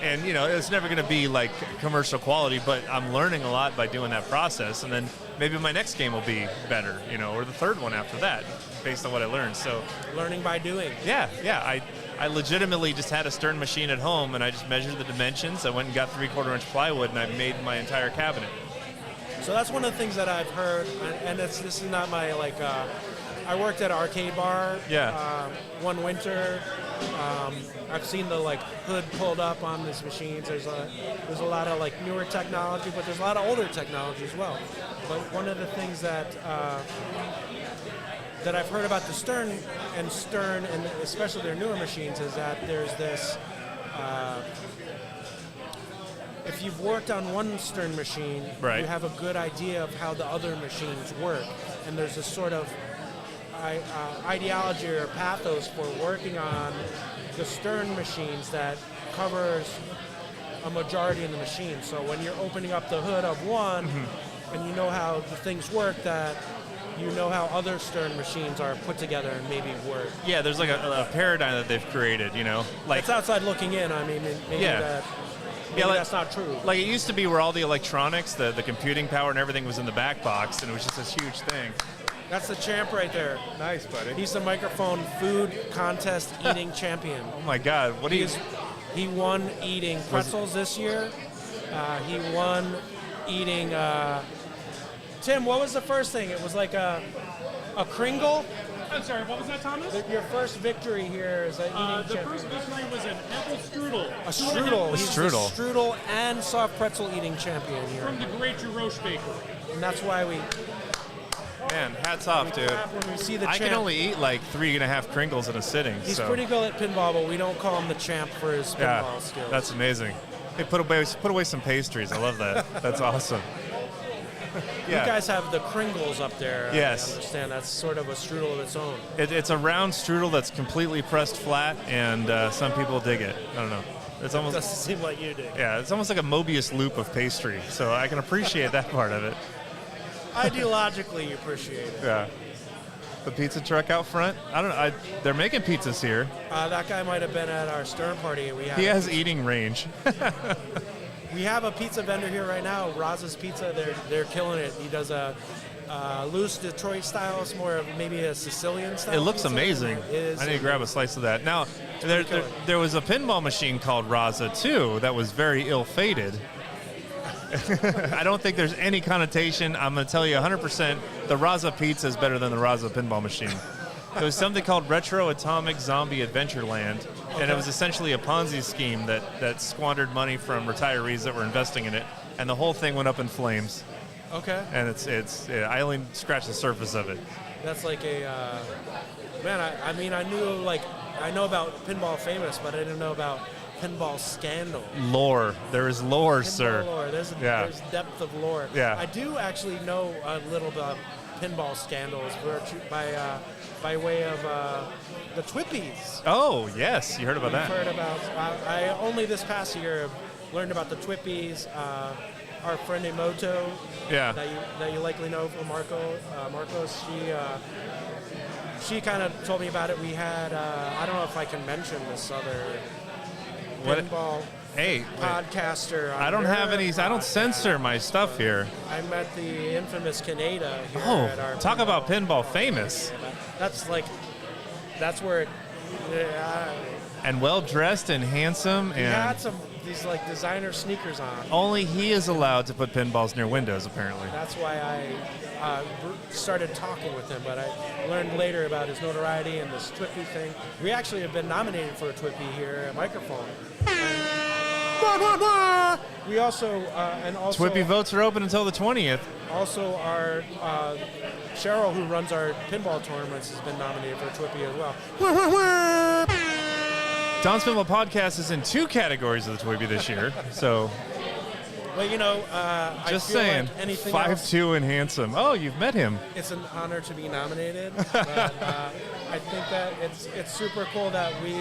And it's never going to be like commercial quality, but I'm learning a lot by doing that process. And then maybe my next game will be better, or the third one after that, based on what I learned. So Learning by doing. yeah. I legitimately just had a Stern machine at home, and I just measured the dimensions. I went and got 3/4 inch plywood, and I made my entire cabinet. So that's one of the things that I've heard, and this is not my I worked at an arcade bar. Yeah. One winter, I've seen the like hood pulled up on these machines. There's a lot of like newer technology, but there's a lot of older technology as well. But one of the things that I've heard about the Stern and especially their newer machines is that there's this. If you've worked on one Stern machine, Right. you have a good idea of how the other machines work, and there's this sort of ideology or pathos for working on the Stern machines that covers a majority of the machine. So when you're opening up the hood of one, and you know how the things work, that you know how other Stern machines are put together and maybe work. Yeah, there's like a paradigm that they've created, like It's outside looking in. I mean, maybe Yeah. maybe like- that's not true. Like it used to be where all the electronics, the computing power and everything was in the back box, and it was just this huge thing. That's the champ right there. Nice, buddy. He's the Mikerphone food contest eating champion. Oh my God, what do you? He won eating pretzels this year, He won eating. Tim, what was the first thing? It was like a Kringle. I'm sorry, what was that, Thomas? Your first victory here is eating The champion. first victory was an apple strudel. A strudel. A He's strudel. the strudel and soft pretzel eating champion here. From the Great Roche Bakery. And that's why we Man, hats off, dude. clap when we see the I champ. can only eat like 3.5 Kringles in a sitting. He's so. pretty good at pinball, but we don't call him the champ for his pinball skills. That's amazing. Hey, put away some pastries. I love that. That's awesome. You guys have the Kringles up there. Yes. I understand that's sort of a strudel of its own. It's a round strudel that's completely pressed flat, and some people dig it. I don't know. It's almost Doesn't seem like you do. yeah. It's almost like a Mobius loop of pastry. So I can appreciate that part of it. Ideologically, you appreciate it. Yeah. The pizza truck out front. I don't know. They're making pizzas here. That guy might have been at our Stern Party. He has eating range. We have a pizza vendor here right now, Roz's Pizza. They're killing it. He does a loose Detroit style. It's more of maybe a Sicilian style. It looks pizza. amazing. It is. I need to grab a slice of that. Now, there was a pinball machine called Raza too that was very ill-fated. I don't think there's any connotation. I'm going to tell you 100% the Raza pizza is better than the Raza pinball machine. It was something called Retro Atomic Zombie Adventureland, and it was essentially a Ponzi scheme that squandered money from retirees that were investing in it, and the whole thing went up in flames. Okay. And I only scratched the surface of it. That's like a man. I mean, I know about Pinball Famous, but I didn't know about Pinball Scandal. Lore. There is lore, Pinball sir. lore. There's depth of lore. Yeah. I do actually know a little about Pinball Scandals by way of the Twippies. Oh, yes. You heard about that. Heard about. I only this past year learned about the Twippies. Our friend Emoto, Yeah. that you likely know from Marcos. She kind of told me about it. We had I don't know if I can mention this other pinball podcaster. I don't have any. I don't censor my stuff here. I met the infamous Kaneda here at our. Talk about pinball famous. That's where it. And well dressed and handsome, He and had these like designer sneakers on. only he is allowed to put pinballs near windows, apparently. That's why I started talking with him, but I learned later about his notoriety and this Twippy thing. We actually have been nominated for a Twippy here at Mikerphone. We also Twippy votes are open until the 20th. Also, our Cheryl, who runs our pinball tournaments, has been nominated for a Twippy as well. Don's Pinball Podcast is in 2 categories of the Twippy this year, so Well, just I feel saying, like anything 5'2" and handsome. Oh, you've met him. it's an honor to be nominated. But, I think that it's super cool that we,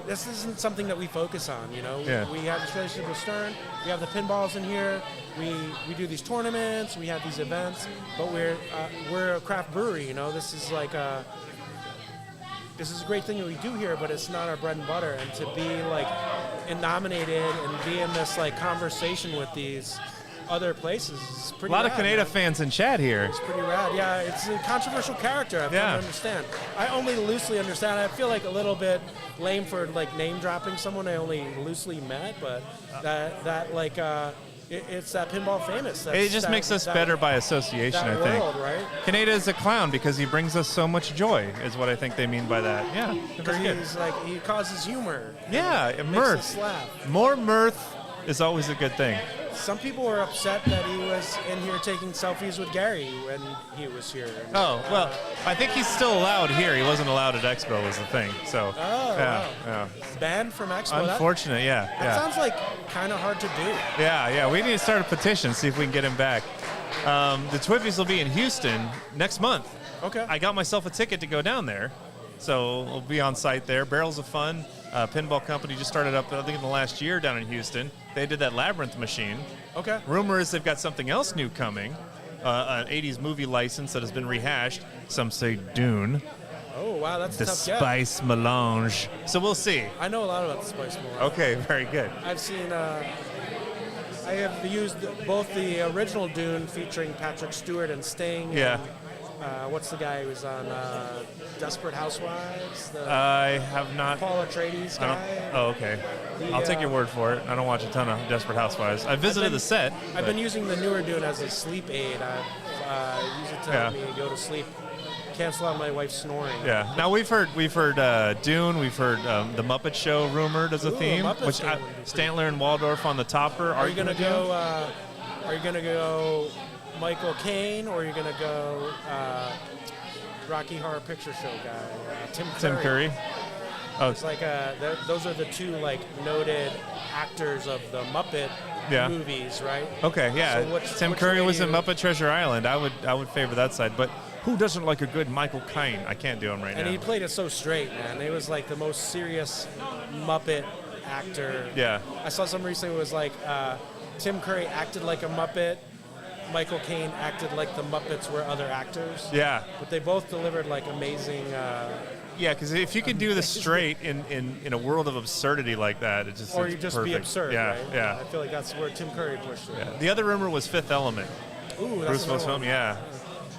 this isn't something that we focus on. Yeah. We have this relationship with Stern. We have the pinballs in here. We do these tournaments. We have these events. But we're a craft brewery. This is like this is a great thing that we do here, but it's not our bread and butter. And to be nominated and be in this conversation with these other places is pretty rad. A lot of Kaneda fans in chat here. It's pretty rad. Yeah, it's a controversial character. I don't understand. I only loosely understand. I feel like a little bit lame for name dropping someone I only loosely met, but it's that Pinball Famous. It just makes us better by association, I think. World, right? Kaneda is a clown because he brings us so much joy, is what I think they mean by that. Yeah, Because very good. he causes humor. Yeah, Makes mirth. us laugh. More mirth is always a good thing. Some people were upset that he was in here taking selfies with Gary when he was here. Oh, well, I think he's still allowed here. He wasn't allowed at Expo was the thing. So, Wow. Banned from Expo. Unfortunate, That sounds like kind of hard to do. Yeah. We need to start a petition, see if we can get him back. The Twippies will be in Houston next month. Okay. I got myself a ticket to go down there. So we'll be on site there. Barrels of Fun, pinball company just started up, I think, in the last year down in Houston. They did that Labyrinth machine. Okay. Rumor is they've got something else new coming, an 80s movie license that has been rehashed. Some say Dune. Oh, wow, that's The a tough get. Spice Melange. So we'll see. I know a lot about the Spice Melange. Okay, very good. I've seen, I have used both the original Dune featuring Patrick Stewart and Sting. Yeah. And, what's the guy who was on Desperate Housewives? I have not. Paul Atreides guy. Oh, okay. I'll take your word for it. I don't watch a ton of Desperate Housewives. I visited the set. I've been using the newer Dune as a sleep aid. I use it to help me go to sleep, cancel out my wife's snoring. Yeah. Now we've heard Dune. We've heard the Muppet Show rumored as a theme, which Stantler and Waldorf on the topper. Are you gonna go? Are you gonna go Michael Caine, or are you gonna go Rocky Horror Picture Show guy Tim Curry? Oh, it's like those are the two like noted actors of the Muppet movies, right? Okay, yeah. So Tim Curry was in Muppet Treasure Island. I would favor that side, but who doesn't like a good Michael Caine? I can't do him right now. And he played it so straight, man. He was like the most serious Muppet actor. Yeah. I saw some recently was like Tim Curry acted like a Muppet. Michael Caine acted like the Muppets were other actors. Yeah. But they both delivered like amazing. Yeah, because if you can do this straight in a world of absurdity like that, it just or you just perfect. be absurd, yeah, right? Yeah. I feel like that's where Tim Curry pushed it. Yeah. The other rumor was Fifth Element. Ooh, that's Bruce Willis film. Yeah.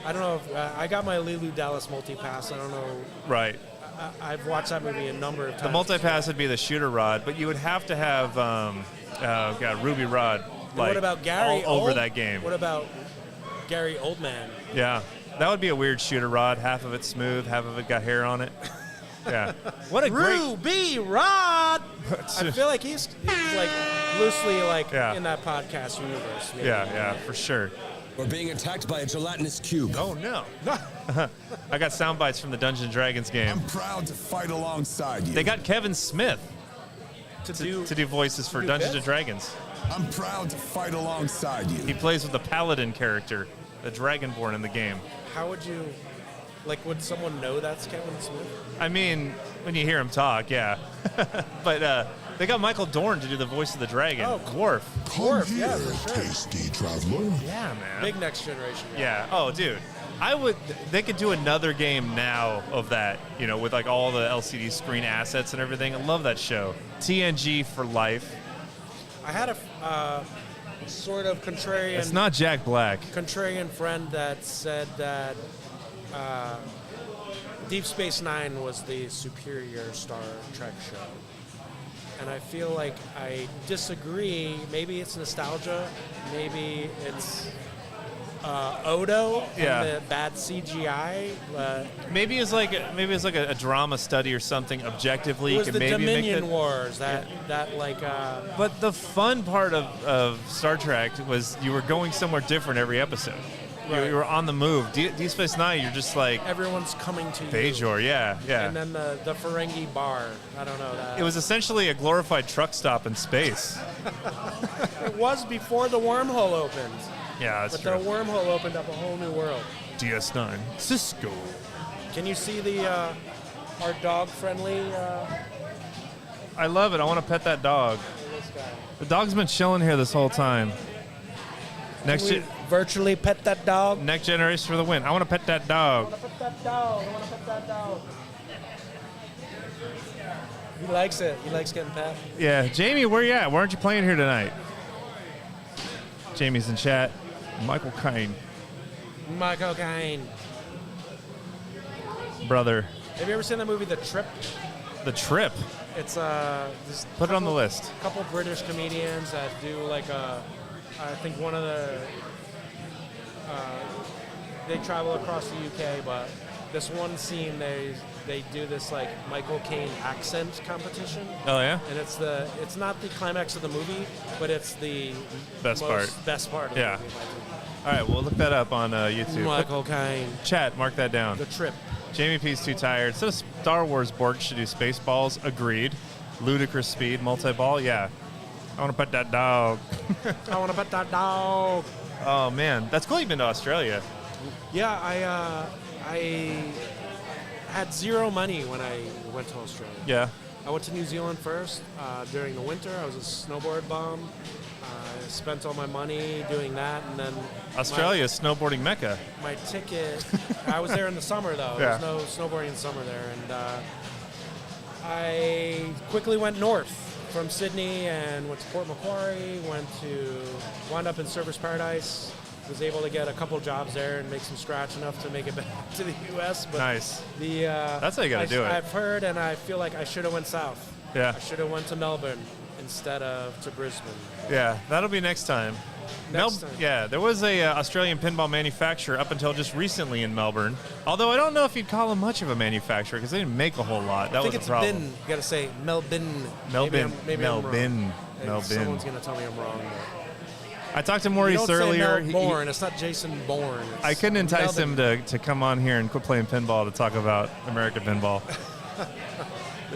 I don't know if I got my Lulu Dallas multi-pass. I don't know. Right. I've watched that movie a number of times. The multi-pass would be the shooter rod, but you would have to have Ruby Rod what about Gary all over that game. What about Gary Oldman? Yeah, that would be a weird shooter rod. Half of it smooth, half of it got hair on it. Yeah. What a great Ruby Rod. I feel like he's like loosely like in that podcast universe. Maybe. Yeah, for sure. We're being attacked by a gelatinous cube. Oh no. I got sound bites from the Dungeons and Dragons game. I'm proud to fight alongside you. They got Kevin Smith to do voices for Dungeons and Dragons. I'm proud to fight alongside you. He plays with the Paladin character, the Dragonborn in the game. How would you, like, would someone know that's Kevin Smith? I mean, when you hear him talk, yeah. But they got Michael Dorn to do the voice of the dragon. Oh, Dwarf. Come here, yeah, for sure. tasty traveler. Yeah, man. Big Next Generation. Yeah. Oh, dude. They could do another game now of that, with like all the LCD screen assets and everything. I love that show. TNG for life. I had a sort of contrarian. It's not Jack Black. Contrarian friend that said that Deep Space Nine was the superior Star Trek show. And I feel like I disagree. Maybe it's nostalgia. Maybe it's Odo and the bad CGI. Maybe it's like a drama study or something. Objectively, it was you the can maybe Dominion make Wars. That like. But the fun part of Star Trek was you were going somewhere different every episode. Right. You were on the move. Deep Space Nine, you're just like everyone's coming to you. Bajor, yeah. And then the Ferengi bar. I don't know that. It was essentially a glorified truck stop in space. It was before the wormhole opened. Yeah, that's true. But the wormhole opened up a whole new world. DS9, Cisco. Can you see our dog-friendly? I love it. I want to pet that dog. This guy. The dog's been chilling here this whole time. Virtually pet that dog. Next generation for the win. I want to pet that dog. I want to pet that dog. I want to pet that dog. He likes it. He likes getting pet. Yeah, Jamie, where you at? Why aren't you playing here tonight? Jamie's in chat. Michael Caine. Michael Caine. Brother. Have you ever seen the movie The Trip? The Trip? It's Put it on the list. A couple British comedians that do like I think one of the they travel across the UK, but this one scene they do this like Michael Caine accent competition. Oh yeah. And it's not the climax of the movie, but it's the best part of the movie. All right, we'll look that up on YouTube. Michael Caine. Chat, mark that down. The Trip. Jamie P's too tired. Instead of Star Wars, Borg should do Spaceballs. Agreed. Ludicrous speed, multi-ball. Yeah. I want to pet that dog. I want to pet that dog. Oh man, that's cool. You've been to Australia. Yeah, I had zero money when I went to Australia. Yeah. I went to New Zealand first during the winter. I was a snowboard bum. I spent all my money doing that, and then Australia is snowboarding mecca. My ticket. I was there in the summer though. Yeah. There was no snowboarding in the summer there, and I quickly went north from Sydney and went to Port Macquarie. Wound up in Surfers Paradise. Was able to get a couple jobs there and make some scratch enough to make it back to the U.S. But nice. That's how you got to do it. I've heard, and I feel like I should have went south. Yeah. I should have went to Melbourne instead of to Brisbane. Yeah, that'll be next time. Next time. Yeah, there was a Australian pinball manufacturer up until just recently in Melbourne. Although I don't know if you'd call them much of a manufacturer because they didn't make a whole lot. That I think was it's a problem. Bin. You got to say Melbourne. Melbourne. Maybe I'm wrong. Melbourne. Maybe someone's going to tell me I'm wrong. I talked to You Maurice don't earlier. say Melbourne. It's not Jason Bourne. It's I couldn't entice Melbourne. him to come on here and quit playing pinball to talk about American pinball.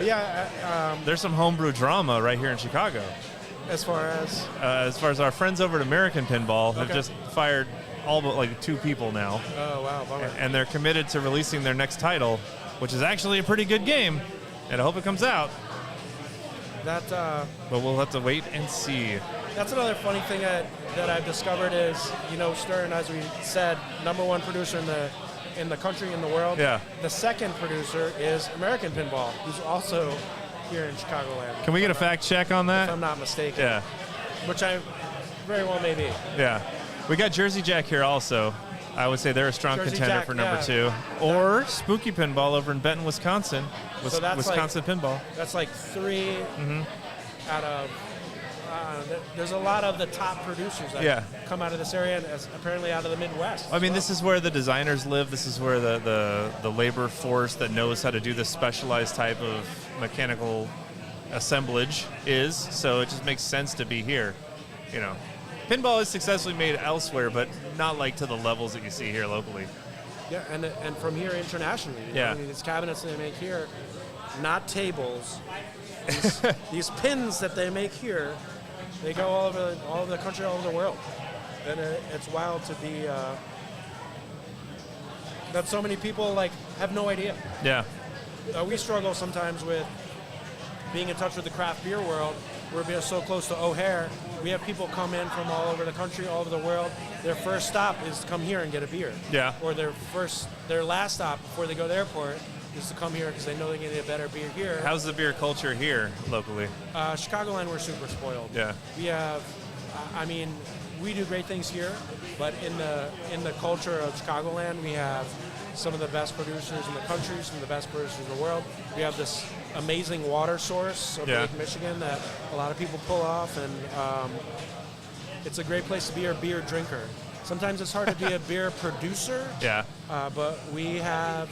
Yeah, There's some homebrew drama right here in Chicago. as far as Our friends over at American Pinball have Okay. just fired all but like 2 people now, oh wow, bummer. and they're committed to releasing their next title, which is actually a pretty good game, and I hope it comes out. That But we'll have to wait and see. that's another funny thing that I've discovered is, Stern, as we said, #1 producer in the country, in the world. Yeah. The second producer is American Pinball, who's also here in Chicagoland. Can we get a fact check on If that? I'm not mistaken. Yeah, Which I very well may be. yeah. We got Jersey Jack here also. I would say they're a strong Jersey contender Jack, for number yeah. 2. Or Spooky Pinball over in Benton, Wisconsin. So that's Wisconsin Pinball. That's like 3 out of. There's a lot of the top producers that come out of this area, and apparently out of the Midwest. I mean, this is where the designers live. This is where the labor force that knows how to do this specialized type of mechanical assemblage is. So it just makes sense to be here. Pinball is successfully made elsewhere, but not like to the levels that you see here locally. Yeah, and from here internationally. Yeah. I mean, these cabinets they make here, not tables. These pins that they make here, they go all over the country, all over the world. And it's wild to be that so many people have no idea. Yeah. We struggle sometimes with being in touch with the craft beer world. We're so close to O'Hare. We have people come in from all over the country, all over the world. Their first stop is to come here and get a beer. Yeah. Or their last stop before they go to the airport is to come here because they know they're going to get a better beer here. How's the beer culture here locally? Chicagoland, we're super spoiled. Yeah. We have, we do great things here, but in the culture of Chicagoland, we have some of the best producers in the country, some of the best producers in the world. We have this amazing water source of Lake Michigan that a lot of people pull off, and it's a great place to be a beer drinker. Sometimes it's hard to be a beer producer, but we have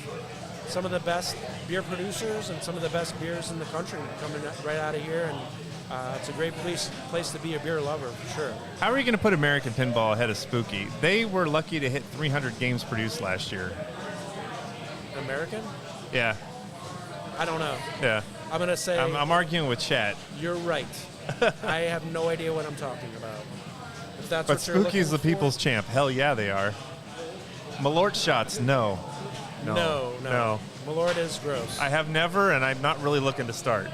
some of the best beer producers and some of the best beers in the country coming right out of here, and it's a great place to be a beer lover, for sure. How are you going to put American Pinball ahead of Spooky? They were lucky to hit 300 games produced last year. American? Yeah. I don't know. Yeah. I'm going to say I'm arguing with chat. you're right. I have no idea what I'm talking about. If that's But what you're Spooky's the looking for. people's champ. Hell yeah, they are. Malort shots, no. No. Malort is gross. I have never, and I'm not really looking to start.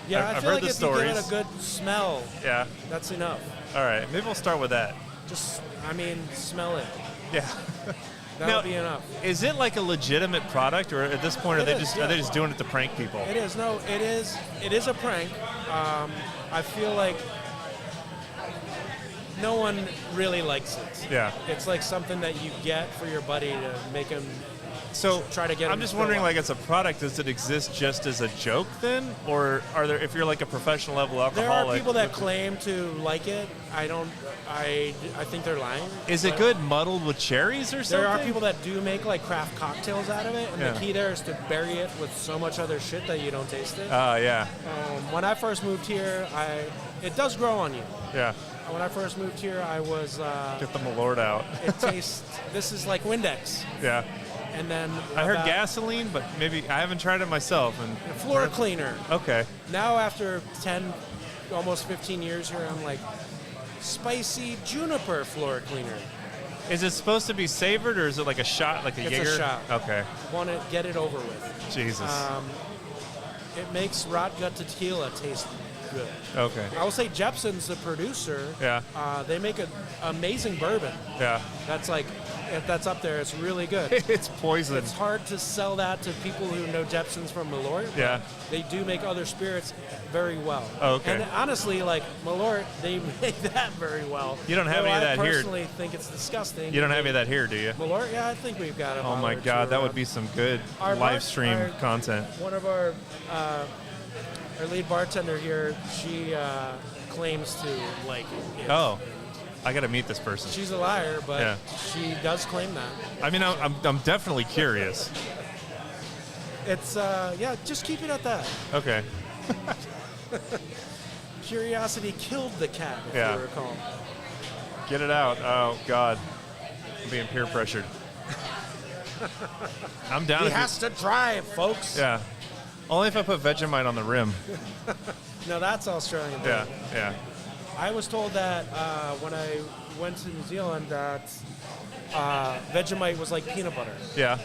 Yeah, I've I feel heard like the if you give it stories. a good smell, Yeah. that's enough. All right. Maybe we'll start with that. Just, smell it. Yeah. That'll Now, be enough. Is it like a legitimate product, or at this point are It they is, just yeah. are they just doing it to prank people? It is. No, it is. It is a prank. I feel like no one really likes it. Yeah. It's like something that you get for your buddy to make him So try to get I'm him just to wondering, fill like, up. as a product, does it exist just as a joke then, or are there? If you're like a professional level There alcoholic, are people that claim to like it. I think they're lying. is it But good muddled with cherries or something? There are people that do make like craft cocktails out of it, and Yeah. the key there is to bury it with so much other shit that you don't taste it. Yeah. When I first moved here, it does grow on you. Yeah. When I first moved here, I was Get the Malort out. it tastes. This is like Windex, Yeah. and then I heard about- gasoline, but maybe I haven't tried it myself. And floor cleaner. okay. Now after 10, almost 15 years here, I'm like spicy juniper floor cleaner. Is it supposed to be savored, or is it like a shot, like a It's Jaeger? a shot. Okay. Want to get it over with. Jesus. It makes rot gut tequila taste good. Okay. I will say Jepson's the producer. Yeah. They make an amazing bourbon. Yeah. That's like, if that's up there, it's really good. It's poison. It's hard to sell that to people who know Jepson's from Malort. but Yeah. They do make other spirits very well. Oh, okay. And honestly, like Malort, they make that very well. You don't have Though any of that I here. personally think it's disgusting. You don't have any of that here, do you? Malort? Yeah, I think we've got it. Oh my God, that would be some good Our live stream our- content. One of our our lead bartender here, she claims to like it. Oh, I got to meet this person. She's a liar, but Yeah. she does claim that. I mean, I'm definitely curious. It's just keep it at that. Okay. Curiosity killed the cat, if Yeah. you recall. Get it out. Oh, God. I'm being peer pressured. I'm down. He if you- has to drive, folks. Yeah. Only if I put Vegemite on the rim. No, that's Australian. Yeah, thing. yeah. I was told that when I went to New Zealand that Vegemite was like peanut butter. Yeah.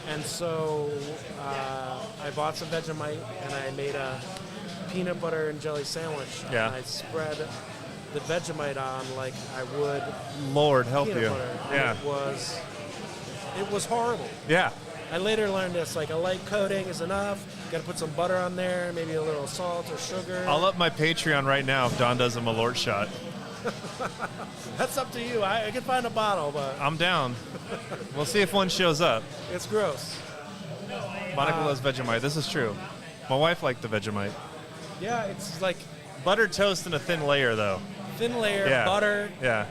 And so I bought some Vegemite and I made a peanut butter and jelly sandwich. Yeah. And I spread the Vegemite on like I would Lord help peanut you. butter. And Yeah. it was horrible. Yeah. I later learned this, like a light coating is enough. Got to put some butter on there, maybe a little salt or sugar. I'll up my Patreon right now if Don does a Malort shot. That's up to you. I can find a bottle, but I'm down. We'll see if one shows up. it's gross. Monica loves Vegemite. This is true. My wife liked the Vegemite. Yeah, it's like Buttered toast in a thin layer, though. thin layer, Yeah. butter, Yeah.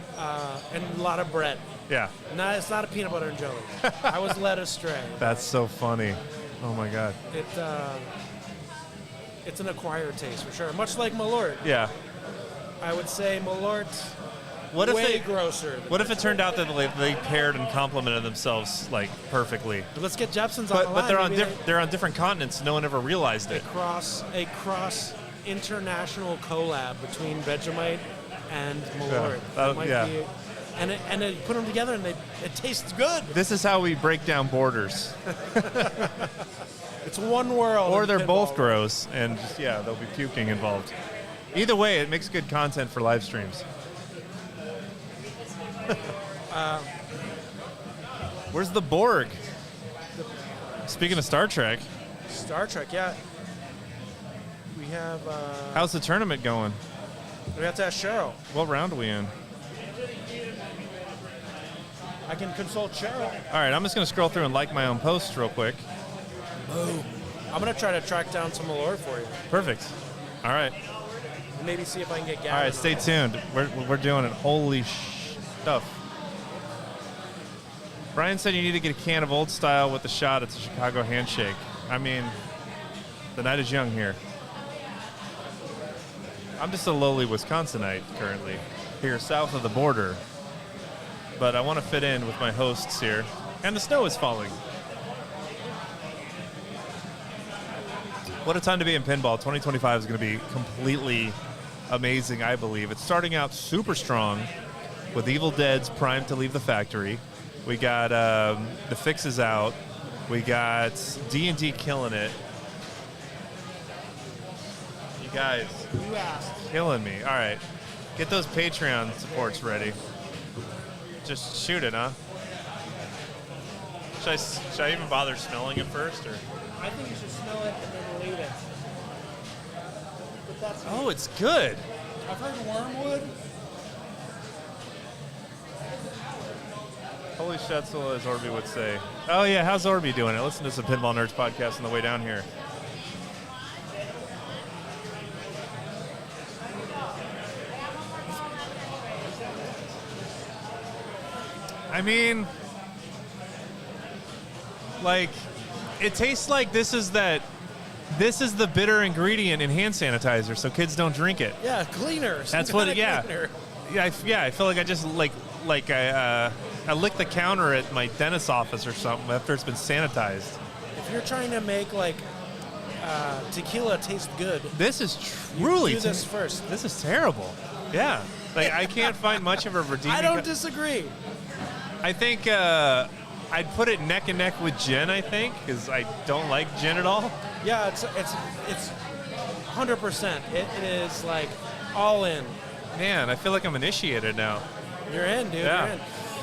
and a lot of bread. Yeah. No, it's not a peanut butter and jelly. I was led astray. That's so funny. Oh, my God. It's an acquired taste for sure. Much like Malort, Yeah. I would say Malort What if way they? grosser. Than What if it turned out that they paired and complemented themselves like perfectly? But let's get Jepson's on the line. But they're on Maybe they're on different continents. No one ever realized a it. cross international collab between Vegemite and Malort. that- might yeah. be, and they put them together and it tastes good. This is how we break down borders. It's one world. Or in they're both pinball. gross, and just, yeah, there'll be puking involved. Either way, it makes good content for live streams. Where's the Borg? Speaking of Star Trek, Star Trek, yeah. We have how's the tournament going? we have to ask Cheryl. What round are we in? I can consult Cheryl. All right, I'm just going to scroll through and like my own posts real quick. I'm gonna try to track down some Malort for you. Perfect. All right. And maybe see if I can get Gavin. All right, stay tuned. We're doing it. Holy stuff. Brian said you need to get a can of Old Style with a shot. It's a Chicago handshake. I mean, the night is young here. I'm just a lowly Wisconsinite currently, here south of the border. But I want to fit in with my hosts here. And the snow is falling. What a time to be in pinball. 2025 is going to be completely amazing, I believe. It's starting out super strong with Evil Dead's primed to leave the factory. We got the fixes out. We got D&D killing it. You guys, You asked. killing me. All right. Get those Patreon supports ready. Just shoot it, huh? Should I even bother smelling it first? Or? I think you should smell it and then leave it. But that's Oh, it's good. I've heard wormwood. Holy Shetzel, as Orby would say. Oh, yeah, how's Orby doing? I listened to some Pinball Nerds podcast on the way down here. I mean, like, it tastes like this is the bitter ingredient in hand sanitizer, so kids don't drink it. Yeah, cleaner. That's what. Yeah. Yeah. I feel like I just I lick the counter at my dentist's office or something after it's been sanitized. If you're trying to make like tequila taste good, This is truly. do this first. This is terrible. Yeah. Like I can't find much of a redeeming. I don't disagree. I think I'd put it neck and neck with gin. I think because I don't like gin at all. Yeah, it's 100%. It is like all in. Man, I feel like I'm initiated now. You're in, dude. Yeah. You're in.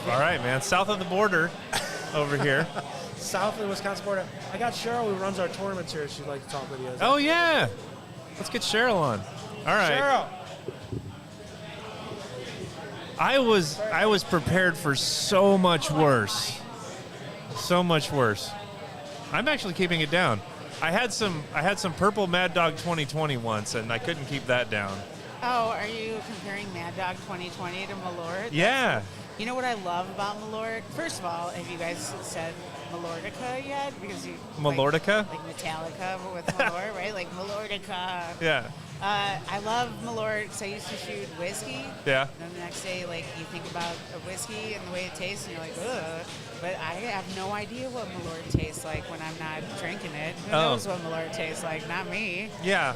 All right, man. South of the border, over here. South of the Wisconsin border. I got Cheryl who runs our tournaments here. She'd like to talk videos. Oh yeah. Let's get Cheryl on. All right. Cheryl. I was prepared for so much worse. So much worse. I'm actually keeping it down. I had some purple Mad Dog 2020 once, and I couldn't keep that down. Oh, are you comparing Mad Dog 2020 to Malort? Yeah. You know what I love about Malort? First of all, have you guys said Malortica yet? Because you Malortica? like Metallica, but with Malort, right? Like Malortica. Yeah. I love Malort because I used to shoot whiskey. Yeah. And then the next day, like, you think about a whiskey and the way it tastes, and you're like, ugh. But I have no idea what Malort tastes like when I'm not drinking it. Who knows what Malort tastes like? Not me. Yeah.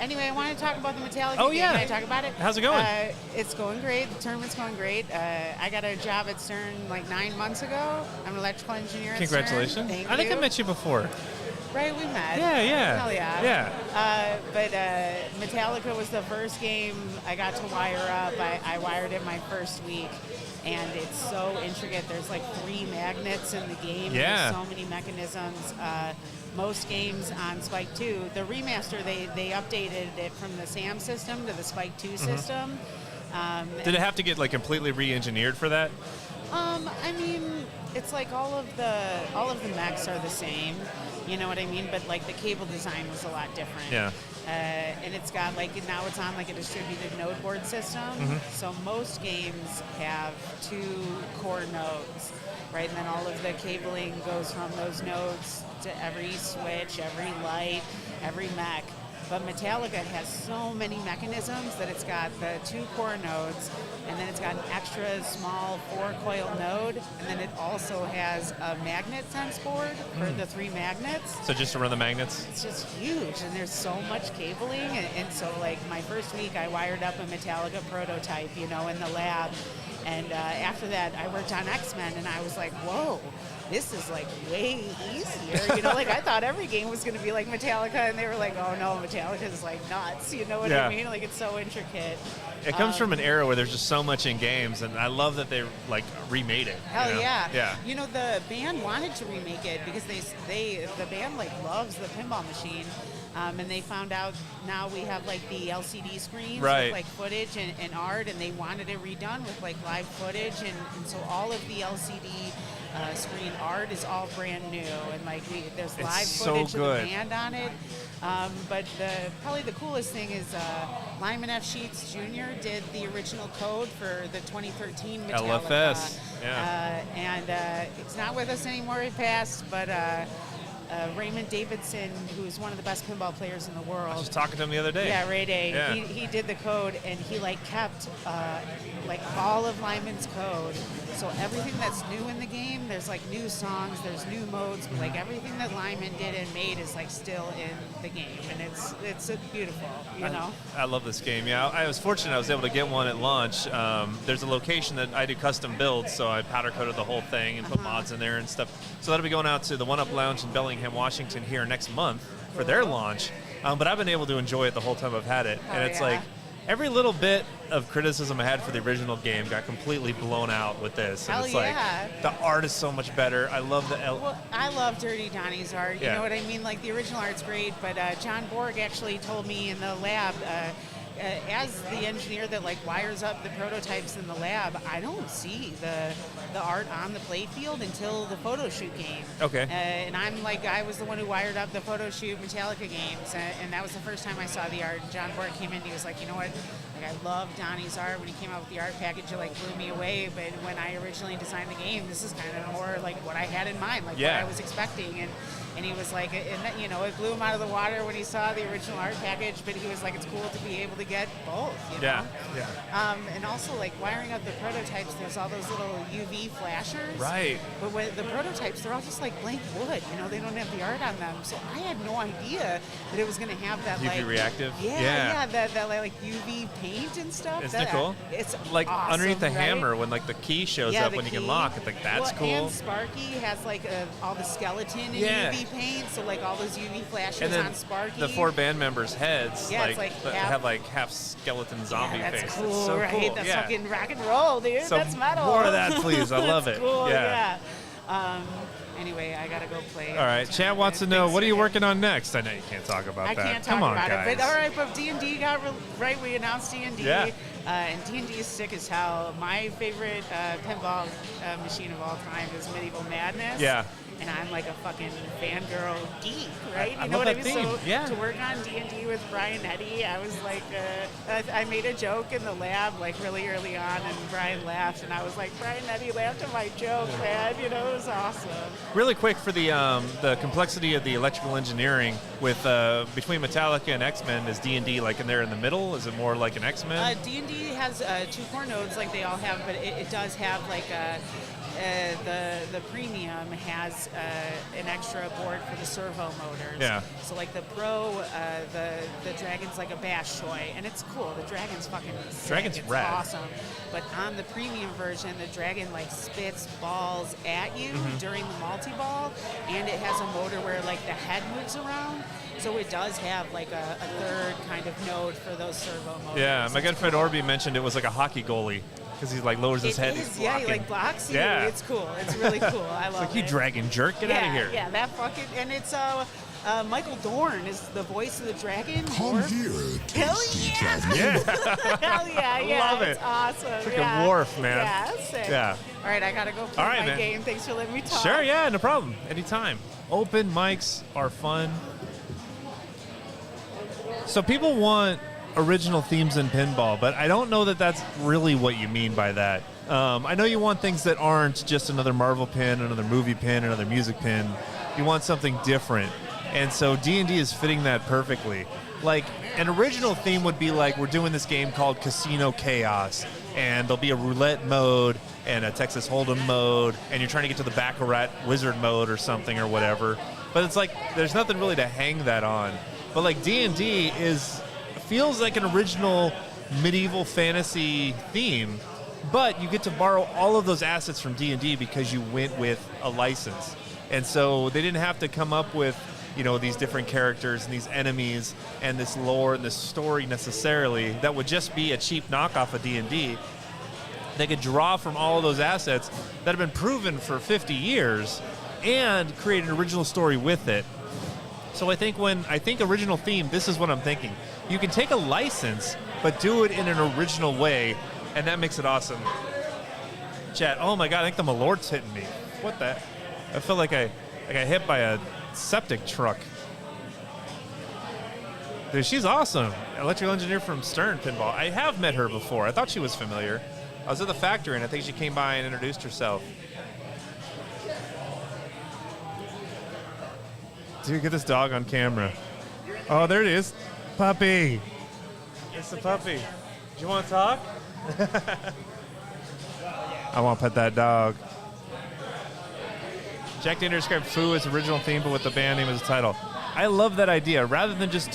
Anyway, I want to talk about the Metallica game. Yeah. Can I talk about it? How's it going? It's going great. The tournament's going great. I got a job at Stern like 9 months ago. I'm an electrical engineer at Congratulations. Stern. Thank I think you. I met you before. Right, we met. Yeah. Hell yeah. Yeah. But Metallica was the first game I got to wire up. I wired it my first week. And it's so intricate. There's like 3 magnets in the game. Yeah. There's so many mechanisms. Most games on Spike 2, the remaster, they updated it from the SAM system to the Spike 2 system. Did it have to get like completely re-engineered for that? I mean, it's like all of the mechs are the same. You know what I mean? But like the cable design was a lot different. Yeah. And it's got like, now it's on like a distributed node board system. So most games have 2 core nodes, right? And then all of the cabling goes from those nodes to every switch, every light, every mech. But Metallica has so many mechanisms that it's got the 2 core nodes, and then it's got an extra small 4-coil node, and then it also has a magnet sense board for the 3 magnets. So just to run the magnets? It's just huge, and there's so much cabling, and so like my first week I wired up a Metallica prototype, in the lab, and after that I worked on X-Men, and I was like, whoa, this is like way easier, like I thought every game was going to be like Metallica, and they were like, oh no, Metallica is like nuts, you know what I mean? Like it's so intricate. It comes from an era where there's just so much in games, and I love that they like remade it. Hell yeah. Yeah. The band wanted to remake it because the band like loves the pinball machine. And they found out now we have like the LCD screens with like footage and art, and they wanted it redone with like live footage, and so all of the LCD screen art is all brand new, and like there's live footage of the band on it. But probably the coolest thing is Lyman F. Sheets Jr. did the original code for the 2013 Metallica. LFS, yeah. And it's not with us anymore, he passed, but Raymond Davidson, who's one of the best pinball players in the world. I was just talking to him the other day. Yeah, Ray Day. Yeah. He did the code, and he like kept like all of Lyman's code. So everything that's new in the game, there's like new songs, there's new modes, but like everything that Lyman did and made is like still in the game, and it's beautiful, I love this game. Yeah, I was fortunate I was able to get one at launch. There's a location that I do custom builds, so I powder coated the whole thing and put mods in there and stuff. So that'll be going out to the One Up Lounge in Bellingham, Washington here next month for their launch. But I've been able to enjoy it the whole time I've had it, and it's like every little bit of criticism I had for the original game got completely blown out with this. And it's like the art is so much better. I love the Well, I love Dirty Donnie's art. You Yeah. know what I mean? Like the original art's great, but John Borg actually told me in the lab, as the engineer that like wires up the prototypes in the lab, I don't see the art on the playfield until the photo shoot game. Okay. And I'm like, I was the one who wired up the photo shoot Metallica games, and that was the first time I saw the art. And John Borg came in, and he was like, you know what? Like, I love Donnie's art. When he came out with the art package, it like blew me away. But when I originally designed the game, this is kind of more like what I had in mind, like what I was expecting. And he was like, and that, it blew him out of the water when he saw the original art package, but he was like, it's cool to be able to get both, Yeah. And also, like, wiring up the prototypes, there's all those little UV flashers. Right. But when the prototypes, they're all just like blank wood, they don't have the art on them. So I had no idea that it was going to have that, UV like... reactive? Yeah, that like UV paint and stuff. Isn't it cool? It's like awesome, underneath the right? hammer when like the key shows up the when you can key. lock. It's like that's cool. And Sparky has like all the skeleton and UV paint, so like all those UV flashes and then on Sparky. the 4 band members' heads it's like have like half skeleton zombie that's faces. cool, It's so right? cool. That's yeah. fucking rock and roll, dude. So that's metal. more of that, please. I love That's it. Cool, yeah. Anyway, I gotta go play. All right, Chad wants to know, what are you working on next? I know you can't talk about I that. can't Come talk on, about guys. it, but all right. But D&D got right. We announced D&D. Yeah. And D&D is sick as hell. My favorite pinball machine of all time is Medieval Madness. Yeah. And I'm like a fucking fangirl geek, right? I You know love what I that mean? theme. So Yeah. to work on D&D with Brian Eddy, I was like, I made a joke in the lab like really early on, and Brian laughed, and I was like, Brian Eddy laughed at my joke, man. You know, it was awesome. Really quick for the complexity of the electrical engineering with between Metallica and X-Men, is D&D like in there in the middle? Is it more like an X-Men? D&D has 2 core nodes like they all have, but it does have like the premium has an extra board for the servo motors. Yeah. So like the pro, the Dragon's like a bash toy, and it's cool. The Dragon's fucking sick. Dragon's it's rad. awesome. But on the premium version, the Dragon like spits balls at you during the multi-ball, and it has a motor where like the head moves around. So it does have like a third kind of node for those servo motors. Yeah, my good friend Orby mentioned it was like a hockey goalie because he like lowers his head. It He's is, yeah, he blocking. like blocks you. Yeah. It's cool. It's really cool. I love Like, you it. dragon jerk, get out of here. Yeah, that fucking, and it's Michael Dorn is the voice of the dragon. Come Worf. here, Hell tasty yeah! traveler. Hell yeah! Love It's it. awesome. Freaking yeah. Worf, man. Yeah, sick. Yeah. All right, I gotta go play All right, my man. game. Thanks for letting me talk. Sure, yeah, no problem. Anytime. Open mics are fun. So people want original themes in pinball, but I don't know that that's really what you mean by that. I know you want things that aren't just another Marvel pin, another movie pin, another music pin. You want something different. And so D&D is fitting that perfectly. Like, an original theme would be like, we're doing this game called Casino Chaos, and there'll be a roulette mode and a Texas Hold'em mode, and you're trying to get to the Baccarat Wizard mode or something or whatever. But it's like, there's nothing really to hang that on. But like D&D feels like an original medieval fantasy theme, but you get to borrow all of those assets from D&D because you went with a license. And so they didn't have to come up with, these different characters and these enemies and this lore and this story necessarily that would just be a cheap knockoff of D&D. They could draw from all of those assets that have been proven for 50 years and create an original story with it. So I think when I think original theme, this is what I'm thinking. You can take a license, but do it in an original way, and that makes it awesome. Chat, oh my God, I think the Malort's hitting me. What the? I feel like I got hit by a septic truck. Dude, she's awesome. Electrical engineer from Stern Pinball. I have met her before. I thought she was familiar. I was at the factory, and I think she came by and introduced herself. Dude, get this dog on camera. Oh, there it is. Puppy. It's the puppy. Do you want to talk? I want to pet that dog. Jack Dander described Foo as original theme, but with the band name as a title. I love that idea. Rather than just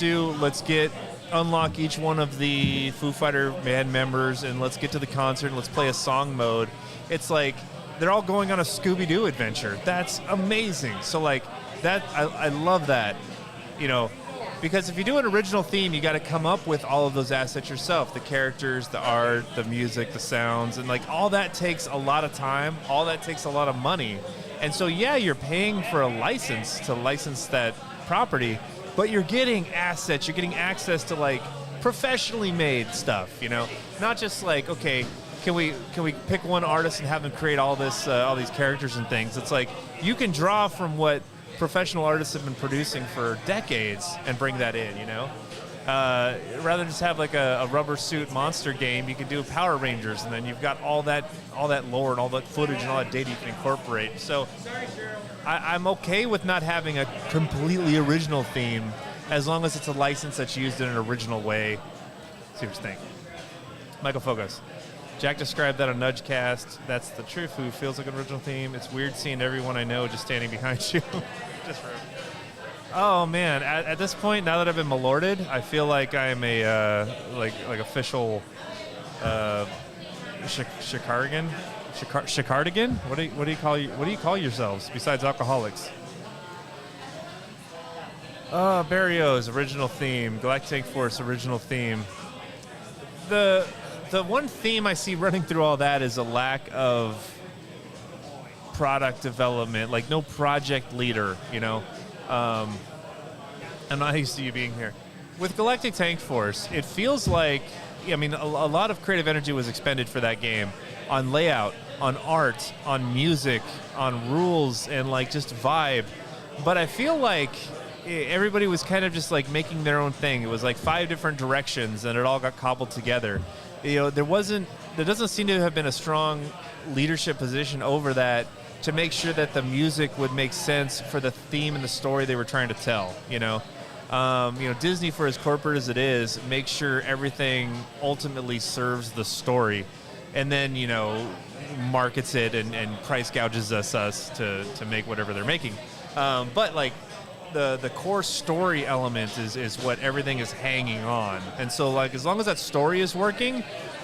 unlock each one of the Foo Fighter band members and let's get to the concert and let's play a song mode. It's like they're all going on a Scooby-Doo adventure. That's amazing. So like that, I love that, because if you do an original theme, you got to come up with all of those assets yourself, the characters, the art, the music, the sounds, and like all that takes a lot of time. All that takes a lot of money. And so, yeah, you're paying for a license to license that property, but you're getting assets. You're getting access to like professionally made stuff, not just like, okay, can we pick one artist and have them create all these characters and things? It's like you can draw from what professional artists have been producing for decades and bring that in, rather than just have like a rubber suit monster game, you can do Power Rangers, and then you've got all that lore and all that footage and all that data you can incorporate. So I'm okay with not having a completely original theme as long as it's a license that's used in an original way. See what you think. Michael Fogos. Jack described that on Nudgecast. That's the truth. Who feels like an original theme. It's weird seeing everyone I know just standing behind you. Just rude. Oh man! At this point, now that I've been malorted, I feel like I'm a like official Chicardigan. Chicardigan? What do you call yourselves besides alcoholics? Barrios original theme. Galactic Force original theme. The one theme I see running through all that is a lack of product development, like no project leader, I'm not used to you being here. With Galactic Tank Force, it feels like I mean, a lot of creative energy was expended for that game on layout, on art, on music, on rules, and like just vibe. But I feel like everybody was kind of just like making their own thing. It was like 5 different directions, and it all got cobbled together. There doesn't seem to have been a strong leadership position over that to make sure that the music would make sense for the theme and the story they were trying to tell. Disney, for as corporate as it is, makes sure everything ultimately serves the story, and then markets it and price gouges us to make whatever they're making. But like the core story element is what everything is hanging on, and so like as long as that story is working,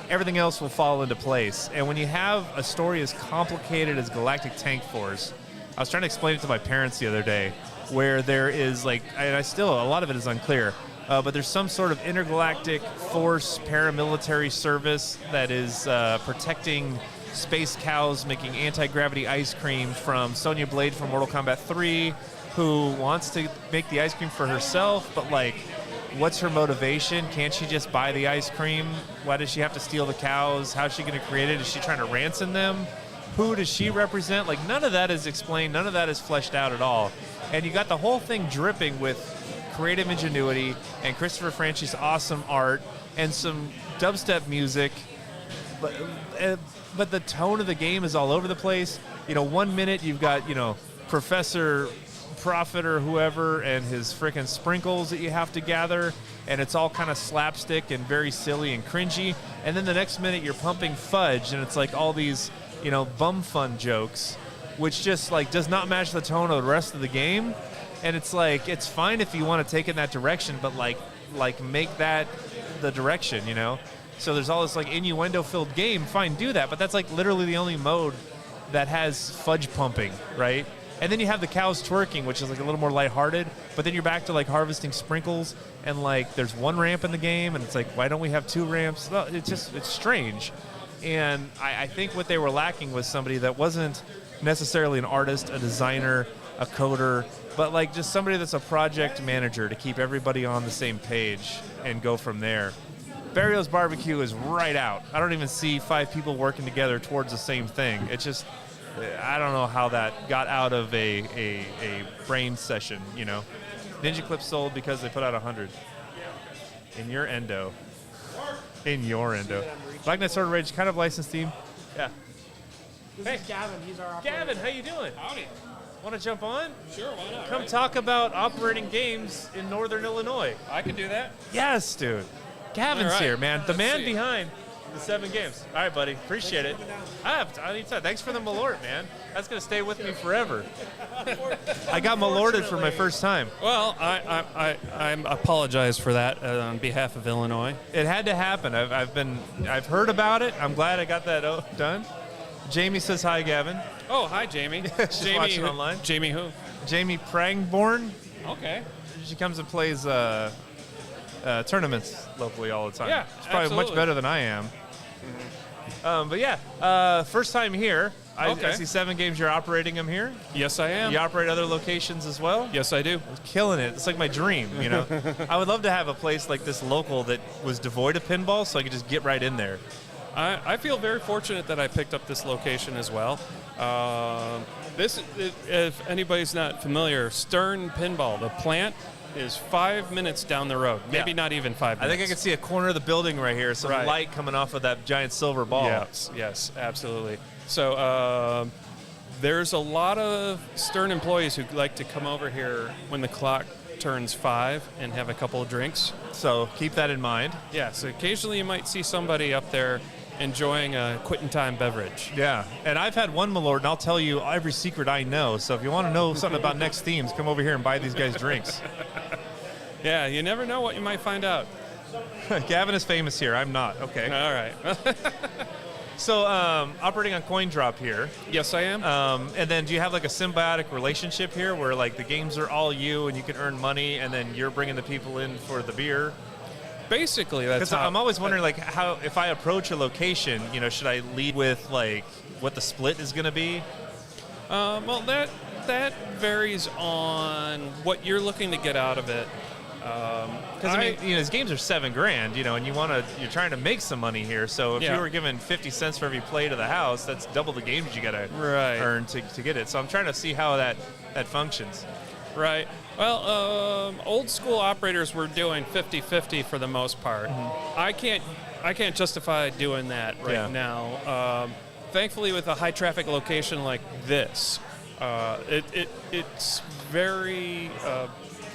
everything else will fall into place. And when you have a story as complicated as Galactic Tank Force, I was trying to explain it to my parents the other day, where there is like, and a lot of it is unclear, but there's some sort of intergalactic force paramilitary service that is protecting space cows making anti-gravity ice cream from Sonya Blade from Mortal Kombat 3, who wants to make the ice cream for herself, but like, what's her motivation? Can't she just buy the ice cream? Why does she have to steal the cows? How's she going to create it? Is she trying to ransom them? Who does she represent? Like, none of that is explained. None of that is fleshed out at all. And you got the whole thing dripping with creative ingenuity and Christopher Franchi's awesome art and some dubstep music. But the tone of the game is all over the place. 1 minute you've got, Professor Prophet or whoever and his frickin' sprinkles that you have to gather, and it's all kind of slapstick and very silly and cringy. And then the next minute you're pumping fudge, and it's like all these, bum fun jokes, which just like does not match the tone of the rest of the game. And it's like, it's fine if you want to take it in that direction, but like make that the direction, So there's all this like innuendo-filled game. Fine, do that, but that's like literally the only mode that has fudge pumping, right? And then you have the cows twerking, which is like a little more lighthearted, but then you're back to like harvesting sprinkles, and like there's 1 ramp in the game, and it's like, why don't we have 2 ramps? Well, it's strange. And I think what they were lacking was somebody that wasn't necessarily an artist, a designer, a coder, but like just somebody that's a project manager to keep everybody on the same page and go from there. Barrios Barbecue is right out. I don't even see 5 people working together towards the same thing. It's just, I don't know how that got out of a brain session, Ninja Clips sold because they put out 100. In your endo. Black Knight Sword of Rage, kind of licensed team. Yeah. This is Gavin. He's our operator. Gavin, how you doing? Howdy. Want to jump on? Sure, why not? Come talk about operating games in Northern Illinois. I can do that. Yes, dude. Gavin's All right. here, man. The Let's man see. behind the 7 games. All right, buddy. Appreciate it. Thanks for the Malort, man. That's going to stay with me forever. I got Malorted for my first time. Well, I apologize for that on behalf of Illinois. It had to happen. I've heard about it. I'm glad I got that done. Jamie says hi, Gavin. Oh, hi, Jamie. She's Jamie watching online. Jamie who? Jamie Prangborn. Okay. She comes and plays tournaments locally all the time. Yeah, She's probably much absolutely. better than I am. But yeah, first time here. I Okay. see 7 games. You're operating them here. Yes, I am. You operate other locations as well. Yes, I do. Killing it. It's like my dream. I would love to have a place like this local that was devoid of pinball, so I could just get right in there. I feel very fortunate that I picked up this location as well. If anybody's not familiar, Stern Pinball, the plant is 5 minutes down the road. Maybe not even 5 I minutes. think I can see a corner of the building right here. Some Right. light coming off of that giant silver ball. Yes, absolutely. So there's a lot of Stern employees who like to come over here when the clock turns 5 and have a couple of drinks. So keep that in mind. Yeah, so occasionally you might see somebody up there enjoying a quitting time beverage. Yeah, and I've had one Malort, and I'll tell you every secret I know. So if you want to know something about next themes, come over here and buy these guys drinks. Yeah, you never know what you might find out. Gavin is famous here. I'm not. Okay. All right. So operating on Coin Drop here. Yes, I am. And then do you have like a symbiotic relationship here where like the games are all you and you can earn money and then you're bringing the people in for the beer? Basically, that's Because how. I'm always wondering like how, if I approach a location, should I lead with like what the split is going to be? Well, that varies on what you're looking to get out of it. Because I mean, his games are $7,000, and you're trying to make some money here. So if you were given 50 cents for every play to the house, that's double the games you got to earn to get it. So I'm trying to see how that functions. Right. Well, old school operators were doing 50-50 for the most part. Mm-hmm. I can't justify doing that right now. Thankfully, with a high traffic location like this, it's very.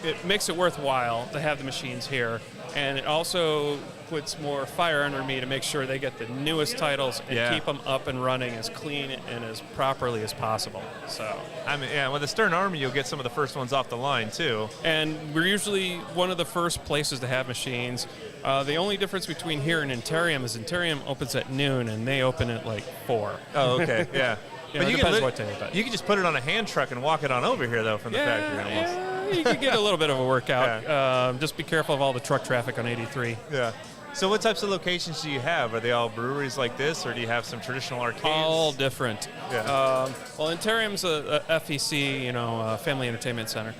It makes it worthwhile to have the machines here, and it also puts more fire under me to make sure they get the newest titles and keep them up and running as clean and as properly as possible. So, I mean, with the Stern Army, you'll get some of the first ones off the line too. And we're usually one of the first places to have machines. The only difference between here and Interium is Interium opens at noon, and they open at like 4. Oh, okay, yeah. But it depends what day. But you can just put it on a hand truck and walk it on over here, though, from the factory almost. Yeah, you can get a little bit of a workout. Just be careful of all the truck traffic on 83. Yeah. So what types of locations do you have? Are they all breweries like this, or do you have some traditional arcades? All different. Yeah. Well, Interium's a FEC, Family Entertainment Center,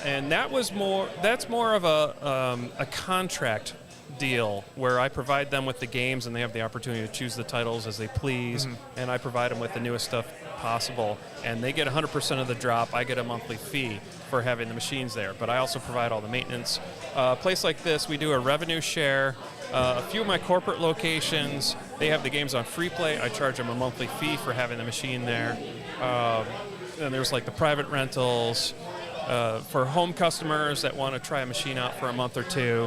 and that's more of a contract deal where I provide them with the games and they have the opportunity to choose the titles as they please, and I provide them with the newest stuff possible, and they get 100% of the drop. I get a monthly fee for having the machines there, but I also provide all the maintenance. A place like this, we do a revenue share. A few of my corporate locations, they have the games on free play. I charge them a monthly fee for having the machine there. And there's like the private rentals. For home customers that want to try a machine out for a month or two,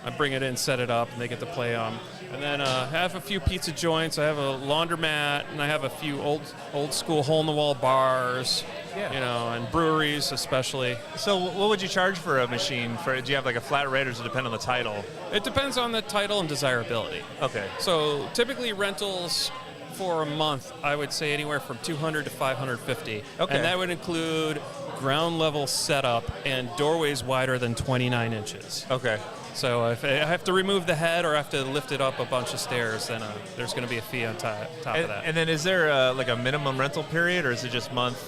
I bring it in, set it up, and they get to play them. And then I have a few pizza joints. I have a laundromat, and I have a few old school hole-in-the-wall bars, and breweries especially. So what would you charge for a machine? Do you have like a flat rate, or does it depend on the title? It depends on the title and desirability. Okay. So typically rentals for a month, I would say anywhere from $200 to $550. Okay. And that would include ground level setup and doorways wider than 29 inches. Okay. So if I have to remove the head or I have to lift it up a bunch of stairs, then there's going to be a fee on top of that. And then is there like a minimum rental period, or is it just month?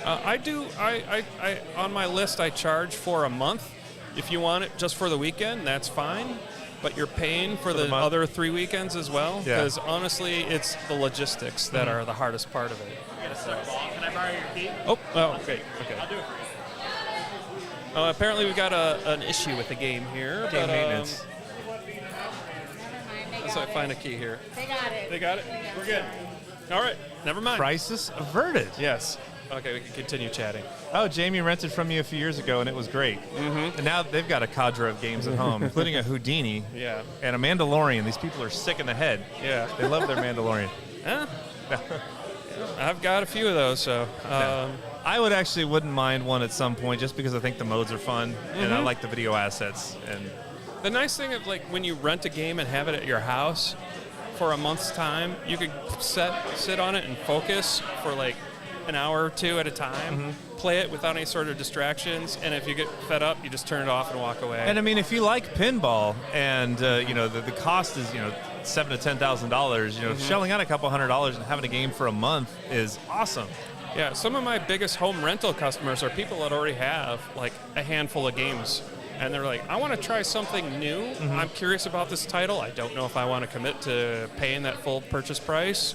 I on my list, I charge for a month. If you want it just for the weekend, that's fine. But you're paying for the other 3 weekends as well, because honestly, it's the logistics that are the hardest part of it. Can I borrow your key? Oh, okay. I'll do it for you. Apparently, we've got an issue with the game here. Game maintenance. So I find a key here. They got it. They got it? We're good. All right. Never mind. Crisis averted. Yes. Okay, we can continue chatting. Oh, Jamie rented from you a few years ago, and it was great. Mm-hmm. And now they've got a cadre of games at home, including a Houdini and a Mandalorian. These people are sick in the head. Yeah. They love their Mandalorian. I've got a few of those, so... I wouldn't mind one at some point, just because I think the modes are fun, and I like the video assets. And the nice thing of when you rent a game and have it at your house for a month's time, you could sit on it and focus for an hour or two at a time, play it without any sort of distractions, and if you get fed up, you just turn it off and walk away. And I mean, if you like pinball, and the cost is $7,000 to $10,000, shelling out a couple $100 and having a game for a month is awesome. Yeah, some of my biggest home rental customers are people that already have a handful of games, and they're like, I want to try something new. I'm curious about this title. I don't know if I want to commit to paying that full purchase price.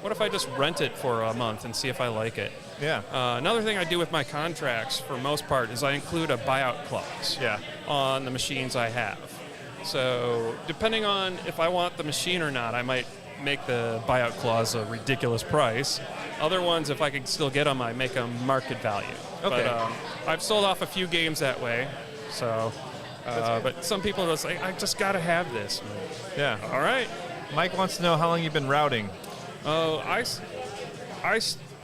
What if I just rent it for a month and see if I like it? Yeah. Another thing I do with my contracts, for most part, is I include a buyout clause on the machines I have. So depending on if I want the machine or not, I might make the buyout clause a ridiculous price. Other ones, if I can still get them, I make them market value. Okay. But I've sold off a few games that way. So, but some people are just like, I just got to have this. Yeah. All right. Mike wants to know how long you've been routing. Oh,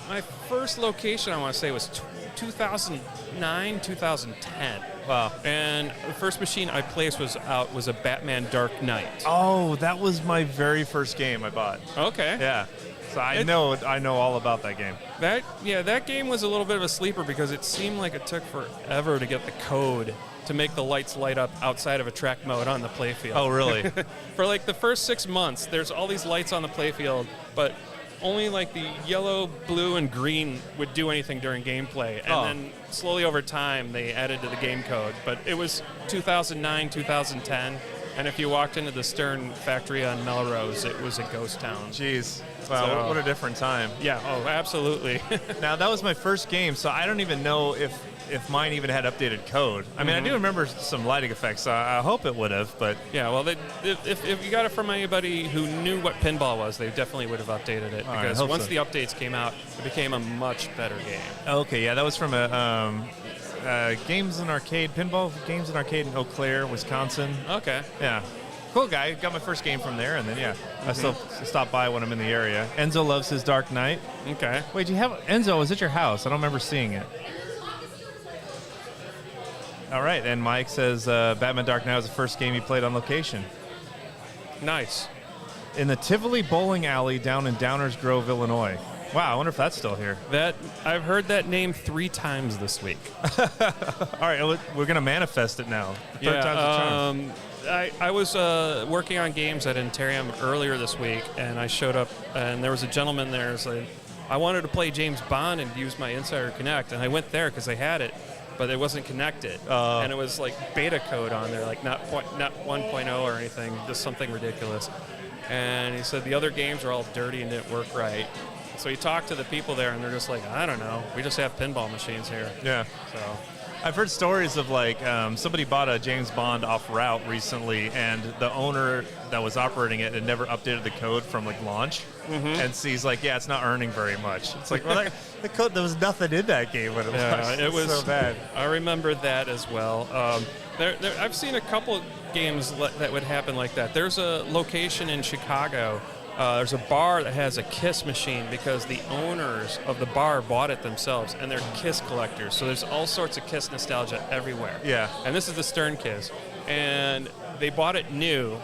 my first location, I want to say, was 2009, 2010. Wow. And the first machine I placed was a Batman Dark Knight. Oh, that was my very first game I bought. Okay. Yeah. So I know all about that game. That game was a little bit of a sleeper because it seemed like it took forever to get the code to make the lights light up outside of a track mode on the playfield. Oh, really? For the first 6 months, there's all these lights on the playfield, but only like the yellow, blue, and green would do anything during gameplay. And then slowly over time, they added to the game code. But it was 2009, 2010. And if you walked into the Stern factory on Melrose, it was a ghost town. Jeez. Wow, So- what a different time. Yeah, oh, absolutely. Now, that was my first game, so I don't even know if mine even had updated code. I mean, I do remember some lighting effects, so I hope it would have, but... Yeah, well, if you got it from anybody who knew what pinball was, they definitely would have updated it. All right, Because hope once so. the updates came out, it became a much better game. Okay, yeah, that was from a Games and Arcade, Pinball Games and Arcade in Eau Claire, Wisconsin. Okay. Yeah. Cool guy. Got my first game from there, and then, yeah, I still stop by when I'm in the area. Enzo loves his Dark Knight. Okay. Wait, do you have... Enzo, was it your house? I don't remember seeing it. All right, and Mike says Batman Dark Knight was the first game he played on location. Nice. In the Tivoli Bowling Alley down in Downers Grove, Illinois. Wow, I wonder if that's still here. That I've heard that name 3 times this week. All right, we're going to manifest it now. The third time's the charm. I was working on games at Interium earlier this week, and I showed up, and there was a gentleman there. So I wanted to play James Bond and use my Insider Connect, and I went there because they had it, but it wasn't connected, and it was like beta code on there, like not 1.0 or anything, just something ridiculous. And he said the other games are all dirty and didn't work right. So he talked to the people there, and they're just like, I don't know, we just have pinball machines here. Yeah. So. I've heard stories of like somebody bought a James Bond off route recently, and the owner that was operating it had never updated the code from like launch, and sees like, yeah, it's not earning very much. It's like, well, the code, there was nothing in that game when it launched. It was so bad. I remember that as well. I've seen a couple games that would happen like that. There's a location in Chicago. There's a bar that has a Kiss machine because the owners of the bar bought it themselves, and they're Kiss collectors. So there's all sorts of Kiss nostalgia everywhere. Yeah. And this is the Stern Kiss. And they bought it new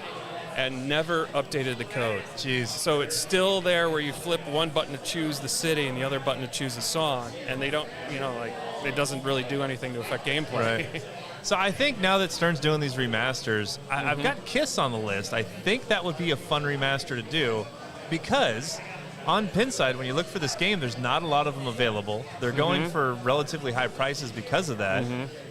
and never updated the code. Jeez. So it's still there where you flip one button to choose the city and the other button to choose the song, and they don't, it doesn't really do anything to affect gameplay. Right. So I think now that Stern's doing these remasters, I've got Kiss on the list. I think that would be a fun remaster to do because on Pinside, when you look for this game, there's not a lot of them available. They're going for relatively high prices because of that.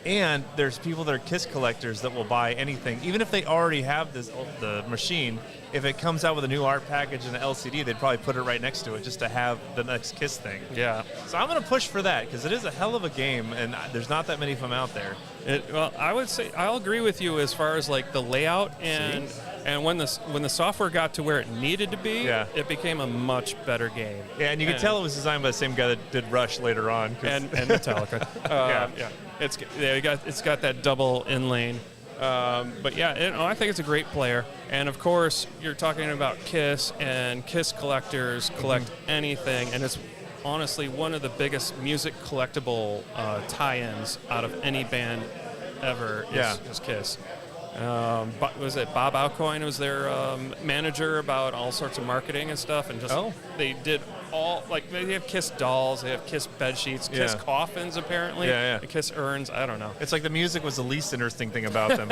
And there's people that are Kiss collectors that will buy anything. Even if they already have the machine, if it comes out with a new art package and an LCD, they'd probably put it right next to it just to have the next Kiss thing. Yeah. So I'm going to push for that because it is a hell of a game, and there's not that many of them out there. Well, I would say I'll agree with you as far as like the layout and when the software got to where it needed to be, it became a much better game. Yeah, and you can tell it was designed by the same guy that did Rush later on. And Metallica. Yeah. It's got that double inlane. But yeah, I think it's a great player. And of course, you're talking about Kiss, and Kiss collectors collect anything, and it's honestly one of the biggest music collectible tie-ins out of any band ever is Kiss. Was it Bob Alcoyne was their manager about all sorts of marketing and stuff, and just they did all, like, they have Kiss dolls, they have Kiss bed sheets, Kiss coffins apparently, and Kiss urns. I don't know. It's like the music was the least interesting thing about them.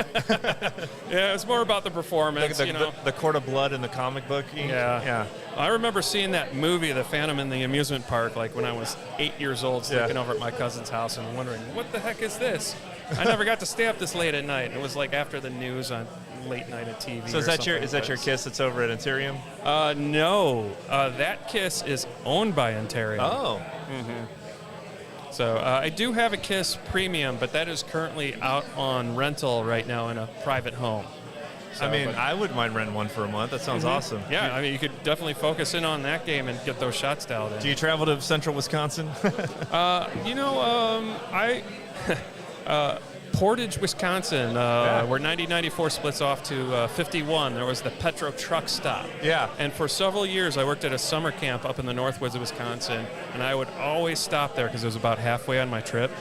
Yeah, it's more about the performance. The Court of Blood in the comic book. Yeah. I remember seeing that movie, The Phantom, in the amusement park, like when I was 8 years old, sleeping over at my cousin's house and wondering, what the heck is this? I never got to stay up this late at night. It was like after the news on late night at TV. So is that your Kiss that's over at Interium? No, that Kiss is owned by Interium. Oh. So I do have a Kiss Premium, but that is currently out on rental right now in a private home. So, I wouldn't mind renting one for a month. That sounds awesome. Yeah, you could definitely focus in on that game and get those shots dialed in. Do you travel to central Wisconsin? Portage, Wisconsin, where 9094 splits off to 51. There was the Petro truck stop. Yeah. And for several years, I worked at a summer camp up in the Northwoods of Wisconsin, and I would always stop there because it was about halfway on my trip.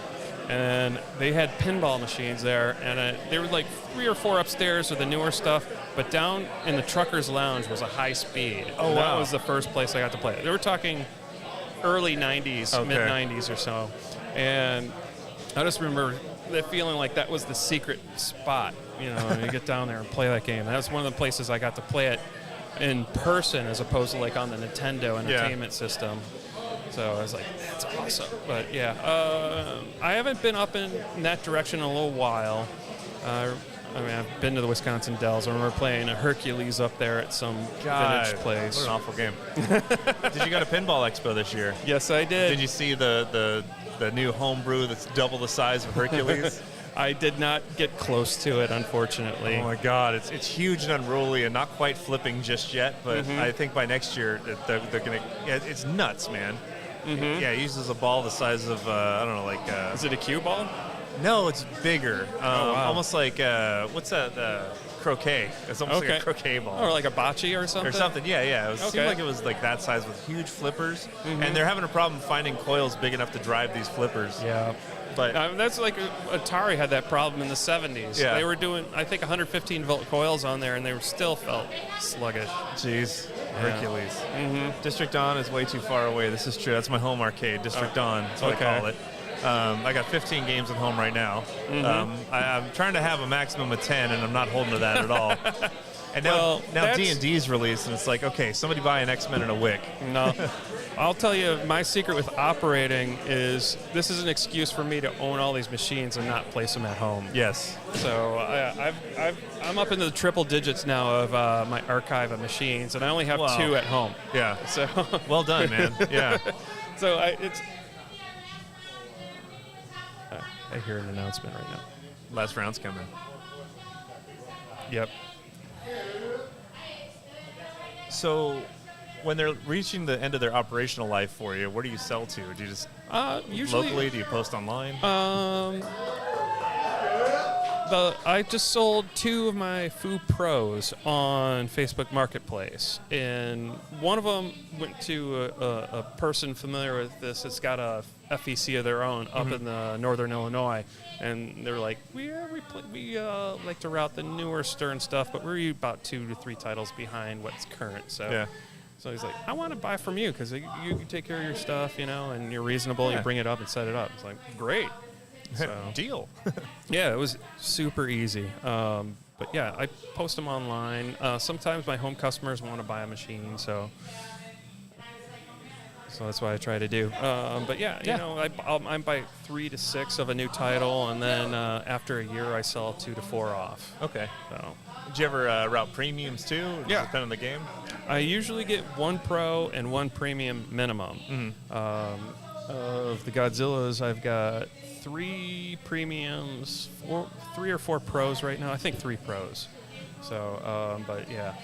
And they had pinball machines there, and there were like 3 or 4 upstairs with the newer stuff, but down in the trucker's lounge was a high speed. Oh, wow. That was the first place I got to play it. They were talking early 90s, mid-90s or so. And I just remember the feeling like that was the secret spot, you get down there and play that game. That was one of the places I got to play it in person as opposed to like on the Nintendo Entertainment System. So I was like, that's awesome. But yeah, I haven't been up in that direction in a little while. I mean, I've been to the Wisconsin Dells. I remember playing a Hercules up there at some vintage place. What an awful game. Did you go to Pinball Expo this year? Yes, I did. Did you see the new homebrew that's double the size of Hercules? I did not get close to it, unfortunately. Oh my God, it's huge and unruly and not quite flipping just yet, but I think by next year they're gonna. Yeah, it's nuts, man. Yeah, it uses a ball the size of I don't know, like. Is it a cue ball? No, it's bigger. Wow. Almost like what's that? Croquet. It's almost like a croquet ball. Or like a bocce or something? Or something, yeah. It seemed like it was like that size with huge flippers, and they're having a problem finding coils big enough to drive these flippers. Yeah. But that's like Atari had that problem in the 70s. Yeah. They were doing, I think, 115 volt coils on there, and they were still felt sluggish. Jeez, Hercules. District Dawn is way too far away. This is true. That's my home arcade, District Dawn. That's what I call it. I got 15 games at home right now. I'm trying to have a maximum of 10, and I'm not holding to that at all. And now D&D's released, and it's like, okay, somebody buy an X-Men and a Wick. No. I'll tell you, my secret with operating is this is an excuse for me to own all these machines and not place them at home. Yes. So I'm up into the triple digits now of my archive of machines, and I only have 2 at home. Yeah. So well done, man. Yeah. So I hear an announcement right now. Last round's coming. Yep. So, when they're reaching the end of their operational life for you, where do you sell to? Do you just usually locally? Do you post online? I just sold 2 of my Foo Pros on Facebook Marketplace, and one of them went to a person familiar with this. It's got a FEC of their own up in the northern Illinois, and they're like, we like to route the newer Stern stuff, but we're about 2 to 3 titles behind what's current. So he's like, I want to buy from you because you take care of your stuff, and you're reasonable. You bring it up and set it up. It's like, great. So, deal. Yeah, it was super easy. But yeah, I post them online. Sometimes my home customers want to buy a machine, so that's what I try to do. But yeah, I buy 3 to 6 of a new title, and then after a year, I sell 2 to 4 off. Okay. So, did you ever route premiums too? Yeah. Depending on the game. I usually get 1 pro and 1 premium minimum. Of the Godzillas, I've got 3 premiums, 3 or 4 pros right now. I think 3 pros. So, but yeah,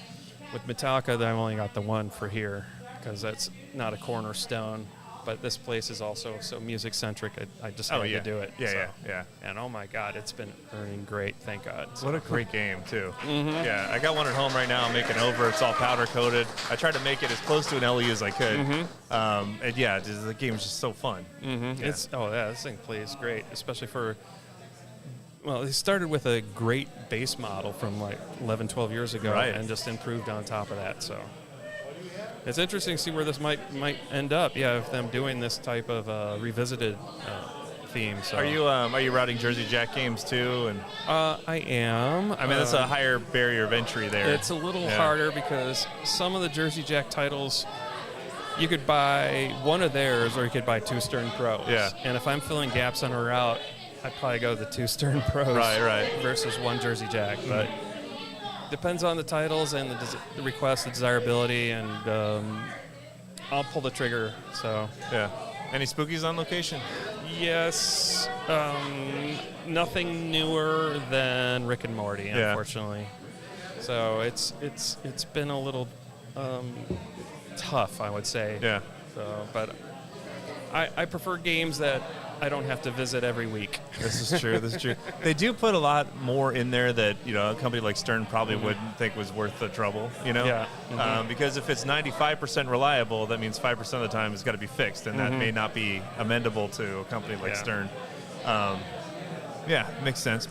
with Metallica, I've only got the 1 for here because that's not a cornerstone. But this place is also so music-centric, I just had to do it. Yeah. And oh my God, it's been earning great, thank God. What a great game, too. Yeah, I got one at home right now. I'm making over. It's all powder-coated. I tried to make it as close to an LE as I could. And yeah, the game is just so fun. Yeah. This thing plays great, especially for... Well, they started with a great base model from like 11, 12 years ago and just improved on top of that, so... It's interesting to see where this might end up. Yeah, with them doing this type of revisited theme. So. Are you routing Jersey Jack games too? And I am. I mean, that's a higher barrier of entry there. It's a little harder because some of the Jersey Jack titles, you could buy one of theirs or you could buy 2 Stern Pros. Yeah. And if I'm filling gaps on a route, I'd probably go the 2 Stern Pros. Right. Versus 1 Jersey Jack, but. Depends on the titles and the request, the desirability, and I'll pull the trigger. So yeah. Any spookies on location? Yes. Nothing newer than Rick and Morty, unfortunately. So it's been a little tough, I would say. Yeah. So, but I prefer games that I don't have to visit every week. This is true. They do put a lot more in there that a company like Stern probably wouldn't think was worth the trouble. Yeah. Because if it's 95% reliable, that means 5% of the time it's got to be fixed, and that may not be amendable to a company like Stern. Yeah, makes sense.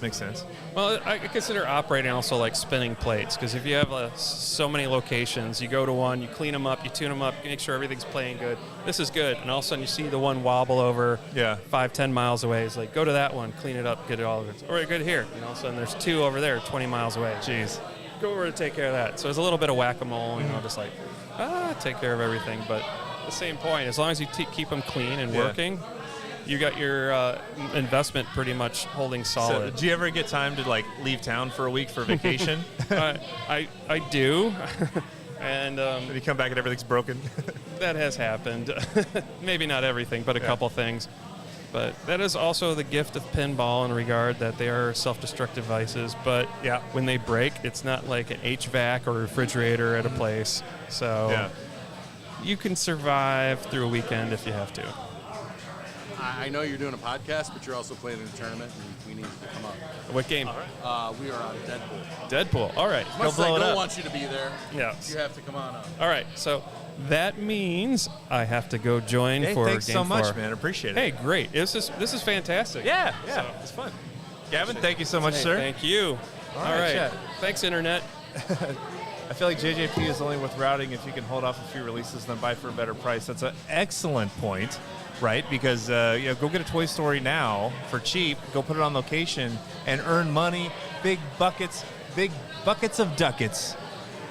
Well, I consider operating also like spinning plates, because if you have so many locations, you go to one, you clean them up, you tune them up, you make sure everything's playing good. This is good, and all of a sudden you see the one wobble over 5-10 miles away. It's like, go to that one, clean it up, get it all good. Or good here, and all of a sudden there's 2 over there 20 miles away. Jeez. go over and take care of that. So it's a little bit of whack-a-mole, you know, just like, take care of everything. But at the same point, as long as you keep them clean and working, you got your investment pretty much holding solid. So, do you ever get time to like leave town for a week for vacation? I do. And you come back and everything's broken. that has happened. Maybe not everything, but a couple things. But that is also the gift of pinball in regard that they are self-destructive devices. But when they break, it's not like an HVAC or refrigerator at a place. So you can survive through a weekend if you have to. I know you're doing a podcast, but you're also playing in a tournament, and we need you to come up. What game? We are on Deadpool. Deadpool. All right. Much as I don't want you to be there, yes, you have to come on up. All right. So that means I have to go join for thanks Game so much, 4. man. Appreciate it. Hey, great. This is fantastic. Yeah, So, it's fun. Gavin, thank you so much, hey, sir. Thank you. All right. Chet. Thanks, Internet. I feel like JJP is only worth routing if you can hold off a few releases and then buy for a better price. That's an excellent point, right? Because go get a Toy Story now for cheap, go put it on location, and earn money, big buckets of ducats.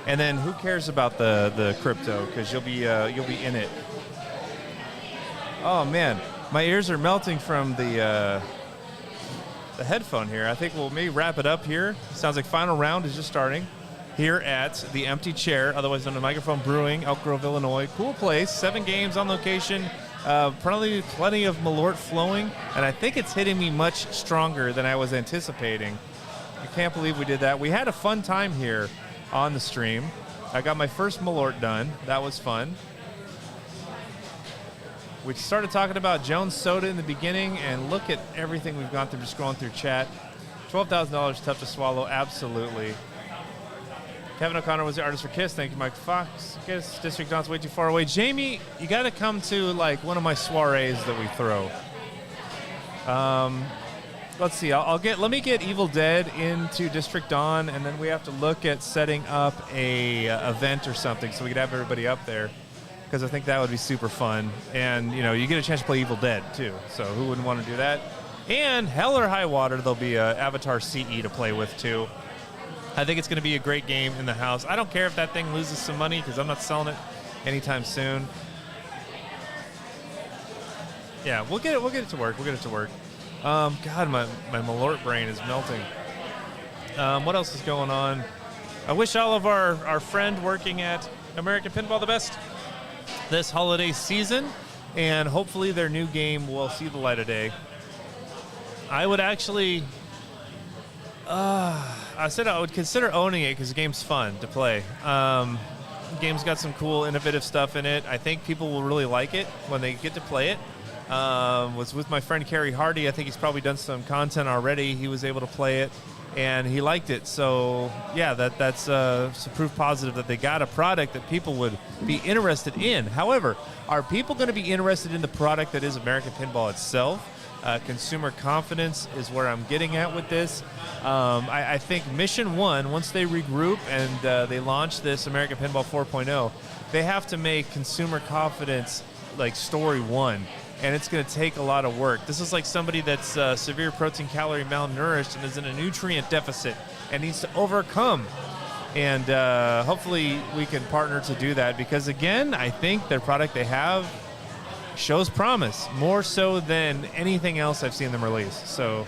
And then who cares about the crypto? Because you'll be in it. Oh man, my ears are melting from the headphone here. I think we'll maybe wrap it up here. Sounds like final round is just starting here at the Empty Chair, otherwise known as Mikerphone Brewing, Elk Grove, Illinois. Cool place. 7 games on location. Probably plenty of Malort flowing, and I think it's hitting me much stronger than I was anticipating. I can't believe we did that. We had a fun time here on the stream. I got my first Malort done. That was fun. We started talking about Jones Soda in the beginning, and look at everything we've gone through just going through chat. $12,000, tough to swallow, absolutely. Kevin O'Connor was the artist for Kiss. Thank you, Mike Fox. Kiss District Don's way too far away. Jamie, you got to come to like one of my soirees that we throw. Let's see. Let me get Evil Dead into District Dawn, and then we have to look at setting up a event or something so we could have everybody up there, because I think that would be super fun. And you get a chance to play Evil Dead too. So who wouldn't want to do that? And hell or high water, there'll be a Avatar CE to play with too. I think it's going to be a great game in the house. I don't care if that thing loses some money because I'm not selling it anytime soon. Yeah, we'll get it to work. We'll get it to work. God, my Malort brain is melting. What else is going on? I wish all of our friend working at American Pinball the best this holiday season, and hopefully their new game will see the light of day. I would actually... I said I would consider owning it because the game's fun to play. The game's got some cool, innovative stuff in it. I think people will really like it when they get to play it. Was with my friend Kerry Hardy. I think he's probably done some content already. He was able to play it, and he liked it. So, yeah, that's some proof positive that they got a product that people would be interested in. However, are people going to be interested in the product that is American Pinball itself? Consumer confidence is where I'm getting at with this. I think Mission 1, once they regroup and they launch this American Pinball 4.0, they have to make consumer confidence like story 1, and it's going to take a lot of work. This is like somebody that's severe protein calorie malnourished and is in a nutrient deficit and needs to overcome. And hopefully we can partner to do that, because, again, I think their product they have shows promise, more so than anything else I've seen them release. So,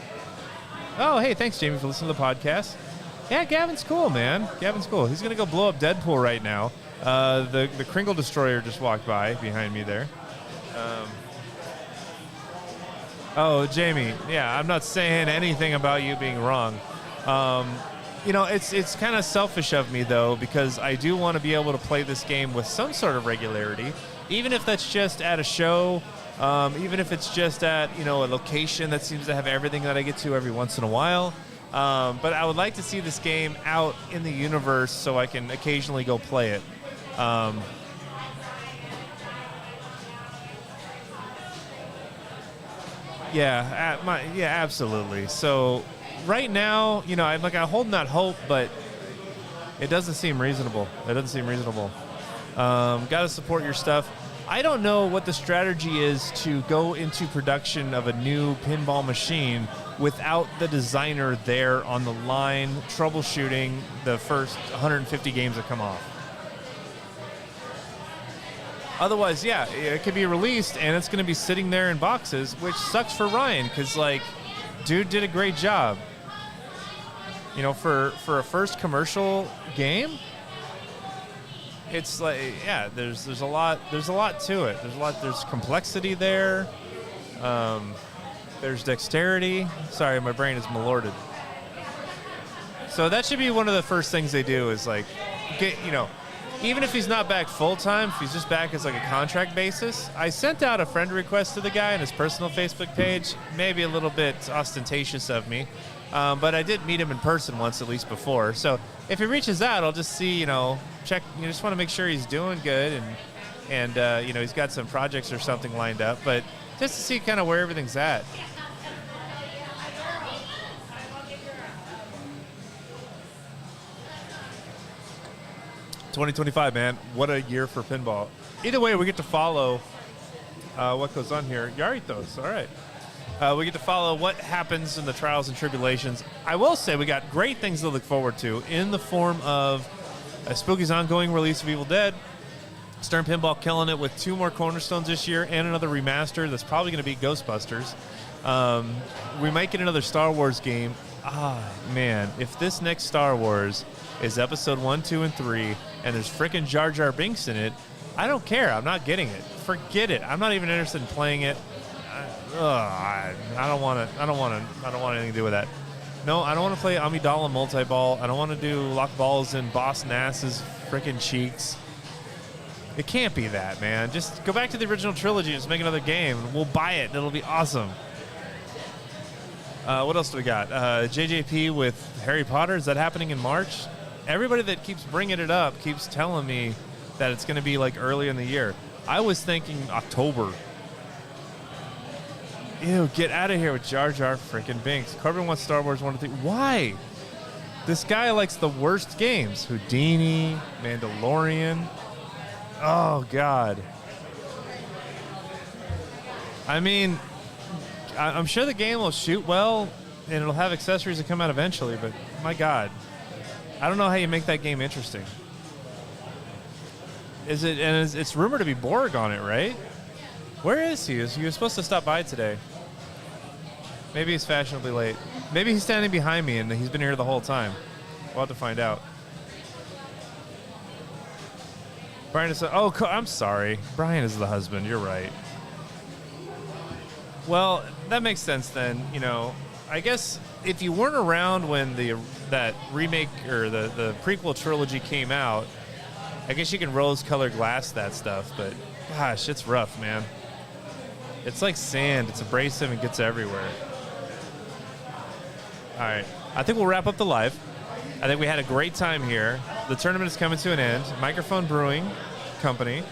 oh, hey, thanks, Jamie, for listening to the podcast. Yeah, Gavin's cool, man. Gavin's cool. He's going to go blow up Deadpool right now. The Kringle Destroyer just walked by behind me there. Oh, Jamie, yeah, I'm not saying anything about you being wrong. It's kind of selfish of me, though, because I do want to be able to play this game with some sort of regularity, even if that's just at a show, even if it's just at, a location that seems to have everything that I get to every once in a while. But I would like to see this game out in the universe so I can occasionally go play it. Absolutely. So right now, I'm holding out hope, but it doesn't seem reasonable. Got to support your stuff. I don't know what the strategy is to go into production of a new pinball machine without the designer there on the line troubleshooting the first 150 games that come off. Otherwise, yeah, it could be released and it's going to be sitting there in boxes, which sucks for Ryan because, like, dude did a great job. You know, for a first commercial game, it's like, yeah, there's a lot to it. There's complexity there. There's dexterity. Sorry, my brain is malorted. So that should be one of the first things they do is, like, get, you know, even if he's not back full-time, if he's just back as like a contract basis, I sent out a friend request to the guy on his personal Facebook page, maybe a little bit ostentatious of me, but I did meet him in person once at least before. So if he reaches out, I'll just see, you know, check, you just want to make sure he's doing good and you know, he's got some projects or something lined up, but just to see kind of where everything's at. $2025, man. What a year for pinball. Either way, we get to follow what goes on here. Yaritos, all right. We get to follow what happens in the trials and tribulations. I will say we got great things to look forward to in the form of Spooky's ongoing release of Evil Dead, Stern Pinball killing it with 2 more cornerstones this year and another remaster that's probably going to be Ghostbusters. We might get another Star Wars game. Man, if this next Star Wars is episode 1, 2, and 3, and there's frickin' Jar Jar Binks in it, I don't care. I'm not getting it. Forget it. I'm not even interested in playing it. I don't want anything to do with that. No, I don't want to play Amidala multi-ball. I don't want to do lock balls in Boss Nass's frickin' cheeks. It can't be that, man. Just go back to the original trilogy and just make another game. We'll buy it. It'll be awesome. What else do we got? JJP with Harry Potter. Is that happening in March? Everybody that keeps bringing it up keeps telling me that it's going to be like early in the year. I was thinking October. Ew, get out of here with Jar Jar freaking Binks. Corbin wants Star Wars 1 and 3. Why? This guy likes the worst games. Houdini, Mandalorian. Oh, God. I mean, I'm sure the game will shoot well and it'll have accessories that come out eventually, but my God. I don't know how you make that game interesting. It's rumored to be Borg on it, right? Where is he? He was supposed to stop by today. Maybe he's fashionably late. Maybe he's standing behind me and he's been here the whole time. We'll have to find out. Brian is, I'm sorry. Brian is the husband. You're right. Well, that makes sense then. You know, I guess if you weren't around when that remake or the prequel trilogy came out, I guess you can rose-colored glass that stuff, but gosh, it's rough, man. It's like sand. It's abrasive and gets everywhere. All right. I think we'll wrap up the live. I think we had a great time here. The tournament is coming to an end. Mikerphone Brewing Company.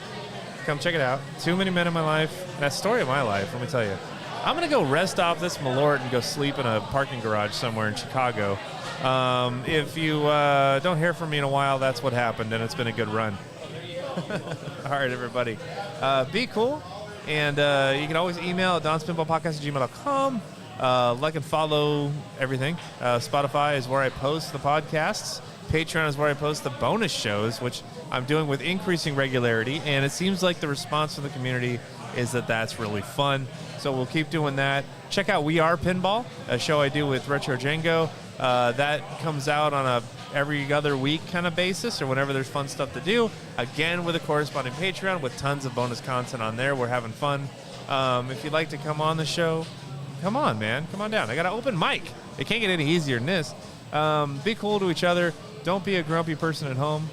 Come check it out. Too many men in my life. That story of my life, let me tell you. I'm going to go rest off this Malort and go sleep in a parking garage somewhere in Chicago. If you don't hear from me in a while, that's what happened, and it's been a good run. All right, everybody. Be cool. And you can always email at donspinballpodcast@gmail.com. Like and follow everything. Spotify is where I post the podcasts. Patreon is where I post the bonus shows, which I'm doing with increasing regularity. And it seems like the response from the community is that that's really fun. So we'll keep doing that. Check out We Are Pinball, a show I do with Retro Django. That comes out on a every other week kind of basis or whenever there's fun stuff to do. Again, with a corresponding Patreon with tons of bonus content on there. We're having fun. If you'd like to come on the show, come on, man. Come on down. I got an open mic. It can't get any easier than this. Be cool to each other. Don't be a grumpy person at home.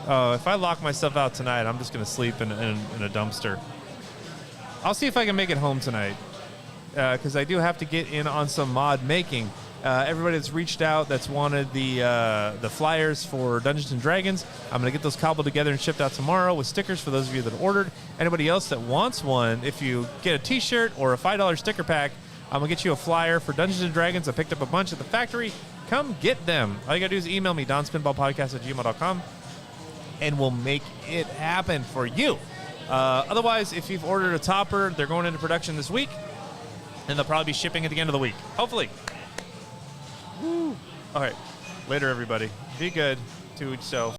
If I lock myself out tonight, I'm just going to sleep in a dumpster. I'll see if I can make it home tonight because I do have to get in on some mod making. Everybody that's reached out that's wanted the flyers for Dungeons & Dragons, I'm going to get those cobbled together and shipped out tomorrow with stickers for those of you that ordered. Anybody else that wants one, if you get a t-shirt or a $5 sticker pack, I'm going to get you a flyer for Dungeons & Dragons. I picked up a bunch at the factory. Come get them. All you got to do is email me, donspinballpodcast@gmail.com, and we'll make it happen for you. Otherwise, if you've ordered a topper, they're going into production this week, and they'll probably be shipping at the end of the week. Hopefully. Woo. All right. Later, everybody. Be good to each self.